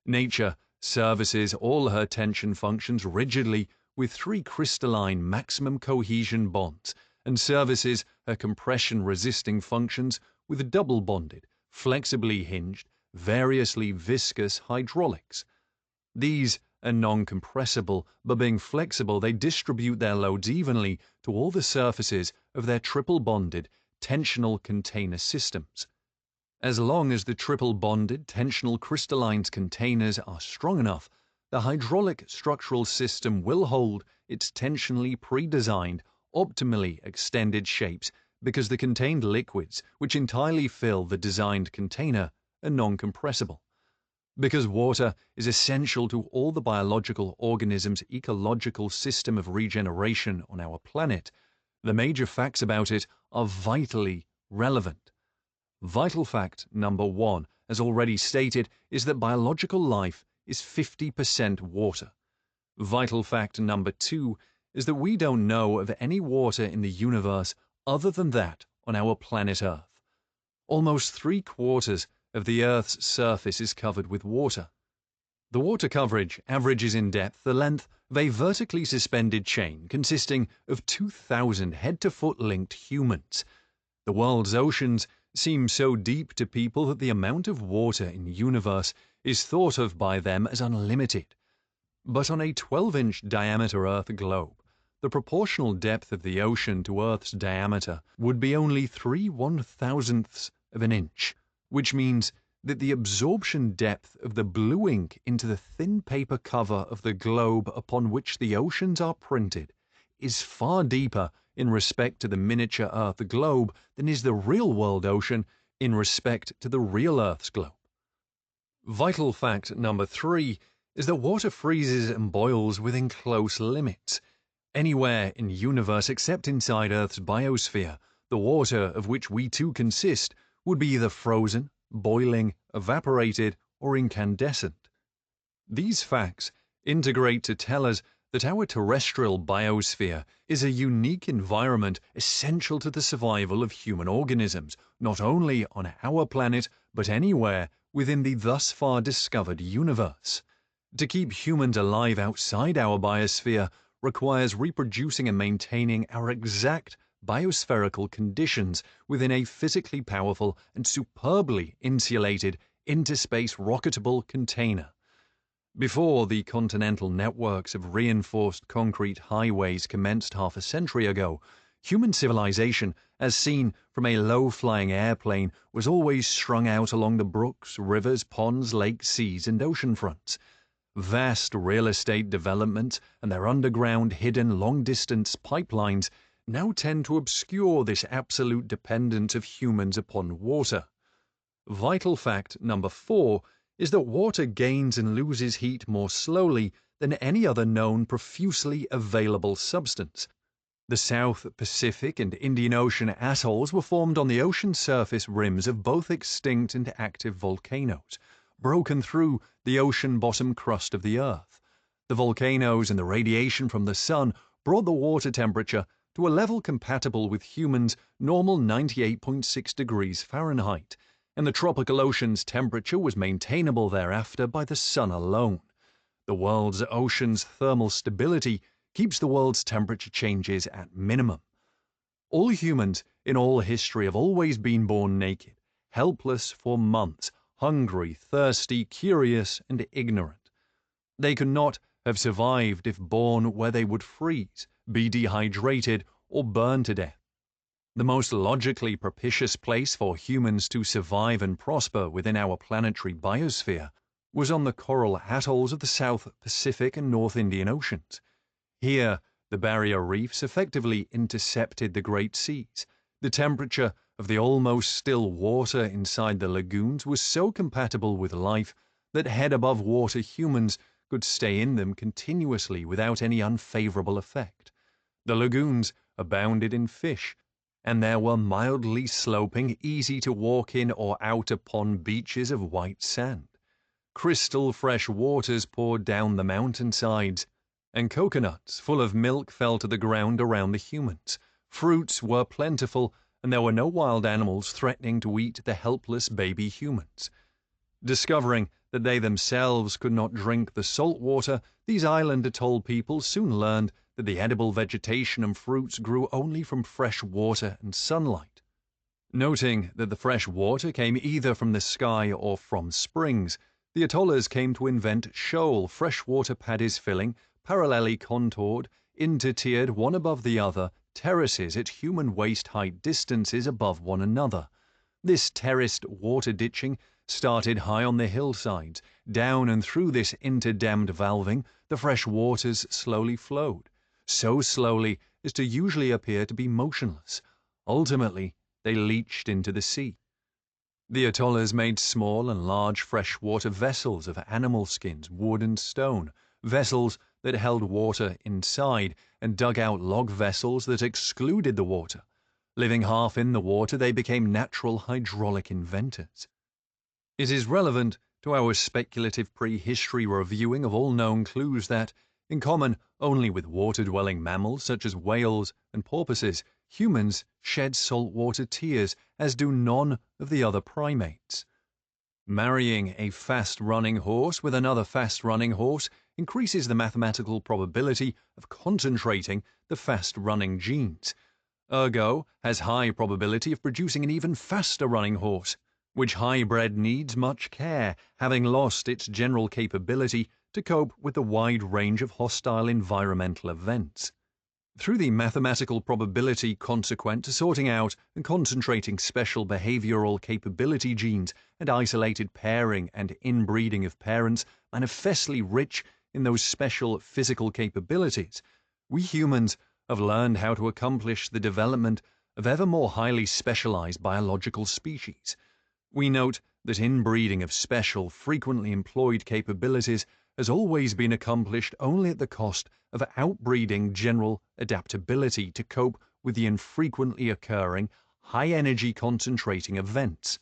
Nature services all her tension functions rigidly with 3 crystalline maximum cohesion bonds, and services her compression-resisting functions with double-bonded, flexibly hinged, variously viscous hydraulics. These are non-compressible, but being flexible, they distribute their loads evenly to all the surfaces of their triple-bonded, tensional container systems. As long as the triple-bonded tensional crystalline containers are strong enough, the hydraulic structural system will hold its tensionally pre-designed, optimally extended shapes because the contained liquids which entirely fill the designed container are non-compressible. Because water is essential to all the biological organisms' ecological system of regeneration on our planet, the major facts about it are vitally relevant. Vital fact number 1, as already stated, is that biological life is 50% water. Vital fact number 2 is that we don't know of any water in the universe other than that on our planet Earth. Almost 3/4 of the Earth's surface is covered with water. The water coverage averages in depth the length of a vertically suspended chain consisting of 2,000 head-to-foot linked humans. The world's oceans seem so deep to people that the amount of water in the universe is thought of by them as unlimited. But on a 12-inch diameter Earth globe, the proportional depth of the ocean to Earth's diameter would be only 3/1000ths of an inch, which means that the absorption depth of the blue ink into the thin paper cover of the globe upon which the oceans are printed is far deeper in respect to the miniature Earth globe than is the real-world ocean in respect to the real Earth's globe. Vital fact number 3 is that water freezes and boils within close limits. Anywhere in the universe except inside Earth's biosphere, the water of which we too consist would be either frozen, boiling, evaporated, or incandescent. These facts integrate to tell us that our terrestrial biosphere is a unique environment essential to the survival of human organisms, not only on our planet, but anywhere within the thus far discovered universe. To keep humans alive outside our biosphere requires reproducing and maintaining our exact biospherical conditions within a physically powerful and superbly insulated interspace rocketable container. Before the continental networks of reinforced concrete highways commenced half a century ago, human civilization, as seen from a low-flying airplane, was always strung out along the brooks, rivers, ponds, lakes, seas, and ocean fronts. Vast real estate developments and their underground, hidden, long-distance pipelines now tend to obscure this absolute dependence of humans upon water. Vital fact number 4 is that water gains and loses heat more slowly than any other known profusely available substance. The South Pacific and Indian Ocean atolls were formed on the ocean surface rims of both extinct and active volcanoes, broken through the ocean bottom crust of the Earth. The volcanoes and the radiation from the sun brought the water temperature to a level compatible with humans' normal 98.6 degrees Fahrenheit, and the tropical ocean's temperature was maintainable thereafter by the sun alone. The world's ocean's thermal stability keeps the world's temperature changes at minimum. All humans in all history have always been born naked, helpless for months, hungry, thirsty, curious, and ignorant. They could not have survived if born where they would freeze, be dehydrated, or burn to death. The most logically propitious place for humans to survive and prosper within our planetary biosphere was on the coral atolls of the South Pacific and North Indian Oceans. Here, the barrier reefs effectively intercepted the great seas. The temperature of the almost still water inside the lagoons was so compatible with life that head above water humans could stay in them continuously without any unfavorable effect. The lagoons abounded in fish, and there were mildly sloping, easy to walk in or out upon beaches of white sand. Crystal fresh waters poured down the mountainsides, and coconuts full of milk fell to the ground around the humans. Fruits were plentiful, and there were no wild animals threatening to eat the helpless baby humans. Discovering that they themselves could not drink the salt water, these island atoll people soon learned that the edible vegetation and fruits grew only from fresh water and sunlight. Noting that the fresh water came either from the sky or from springs, the atollers came to invent shoal freshwater paddies filling, parallelly contoured, intertiered one above the other, terraces at human waist-height distances above one another. This terraced water ditching started high on the hillsides. Down and through this interdammed valving, the fresh waters slowly flowed, so slowly as to usually appear to be motionless. Ultimately, they leached into the sea. The atollers made small and large freshwater vessels of animal skins, wood, and stone, vessels that held water inside, and dug out log vessels that excluded the water. Living half in the water, they became natural hydraulic inventors. It is relevant to our speculative prehistory reviewing of all known clues that, in common only with water-dwelling mammals such as whales and porpoises, humans shed saltwater tears, as do none of the other primates. Marrying a fast-running horse with another fast-running horse increases the mathematical probability of concentrating the fast-running genes. Ergo, has high probability of producing an even faster-running horse, which hybrid needs much care, having lost its general capability to cope with the wide range of hostile environmental events. Through the mathematical probability consequent to sorting out and concentrating special behavioral capability genes and isolated pairing and inbreeding of parents manifestly rich in those special physical capabilities, we humans have learned how to accomplish the development of ever more highly specialized biological species. We note that inbreeding of special, frequently employed capabilities has always been accomplished only at the cost of outbreeding general adaptability to cope with the infrequently occurring, high-energy concentrating events.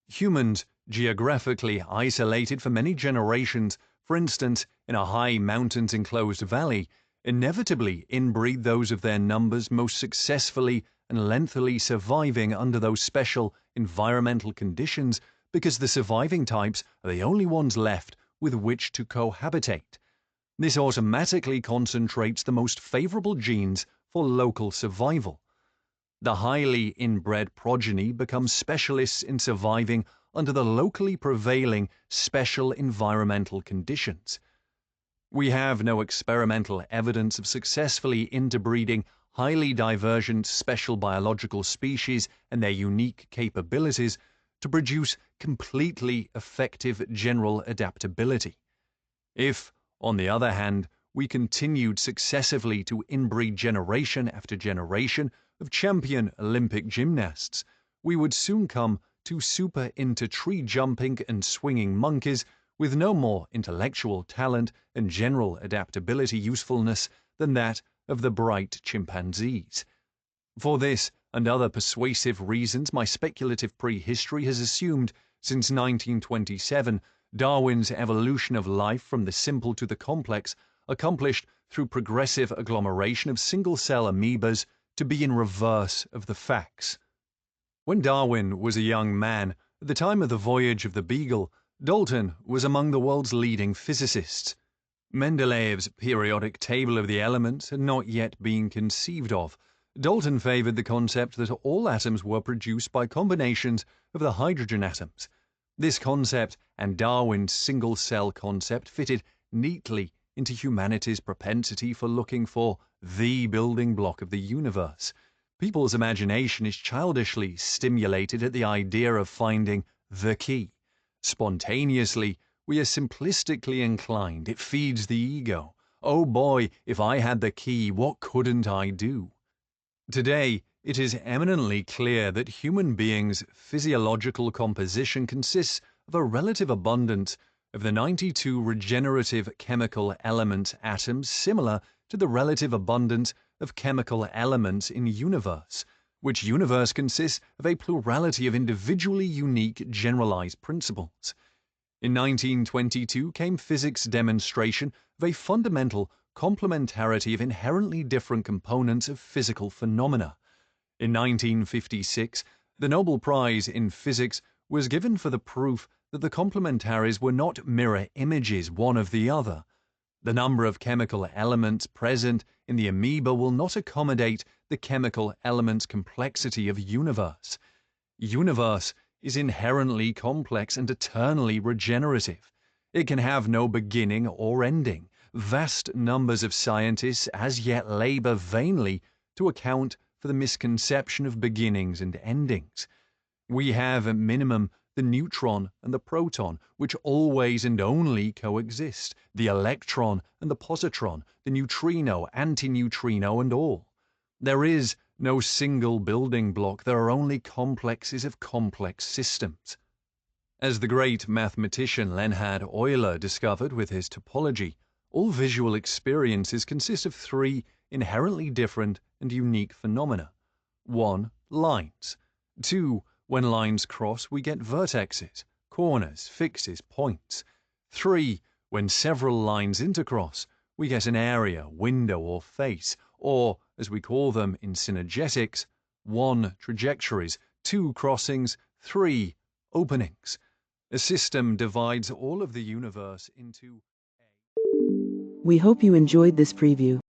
Humans, geographically isolated for many generations, for instance in a high mountains enclosed valley, inevitably inbreed those of their numbers most successfully and lengthily surviving under those special environmental conditions, because the surviving types are the only ones left with which to cohabitate. This automatically concentrates the most favorable genes for local survival. The highly inbred progeny become specialists in surviving under the locally prevailing special environmental conditions. We have no experimental evidence of successfully interbreeding highly divergent special biological species and their unique capabilities to produce completely effective general adaptability. If, on the other hand, we continued successively to inbreed generation after generation of champion Olympic gymnasts, we would soon come to super into tree jumping and swinging monkeys with no more intellectual talent and general adaptability usefulness than that of the bright chimpanzees. For this and other persuasive reasons, my speculative prehistory has assumed, since 1927, Darwin's evolution of life from the simple to the complex, accomplished through progressive agglomeration of single-cell amoebas, to be in reverse of the facts. When Darwin was a young man, at the time of the voyage of the Beagle, Dalton was among the world's leading physicists. Mendeleev's periodic table of the elements had not yet been conceived of. Dalton favored the concept that all atoms were produced by combinations of the hydrogen atoms. This concept and Darwin's single-cell concept fitted neatly into humanity's propensity for looking for the building block of the universe. People's imagination is childishly stimulated at the idea of finding the key. Spontaneously, we are simplistically inclined. It feeds the ego. Oh boy, if I had the key, what couldn't I do? Today, it is eminently clear that human beings' physiological composition consists of a relative abundance of the 92 regenerative chemical element atoms, similar to the relative abundance of chemical elements in universe, which universe consists of a plurality of individually unique generalized principles. In 1922 came physics' demonstration of a fundamental complementarity of inherently different components of physical phenomena. In 1956, the Nobel Prize in Physics was given for the proof that the complementaries were not mirror images one of the other. The number of chemical elements present in the amoeba will not accommodate the chemical element's complexity of universe. Universe is inherently complex and eternally regenerative. It can have no beginning or ending. Vast numbers of scientists as yet labor vainly to account for the misconception of beginnings and endings. We have at minimum the neutron and the proton, which always and only coexist, the electron and the positron, the neutrino, antineutrino, and all. There is no single building block, there are only complexes of complex systems. As the great mathematician Leonhard Euler discovered with his topology, all visual experiences consist of three inherently different and unique phenomena. 1. Lines. 2. When lines cross, we get vertexes, corners, fixes, points. 3. When several lines intercross, we get an area, window, or face, or, as we call them in synergetics, 1. Trajectories, 2. Crossings, 3. Openings. A system divides all of the universe into We hope you enjoyed this preview.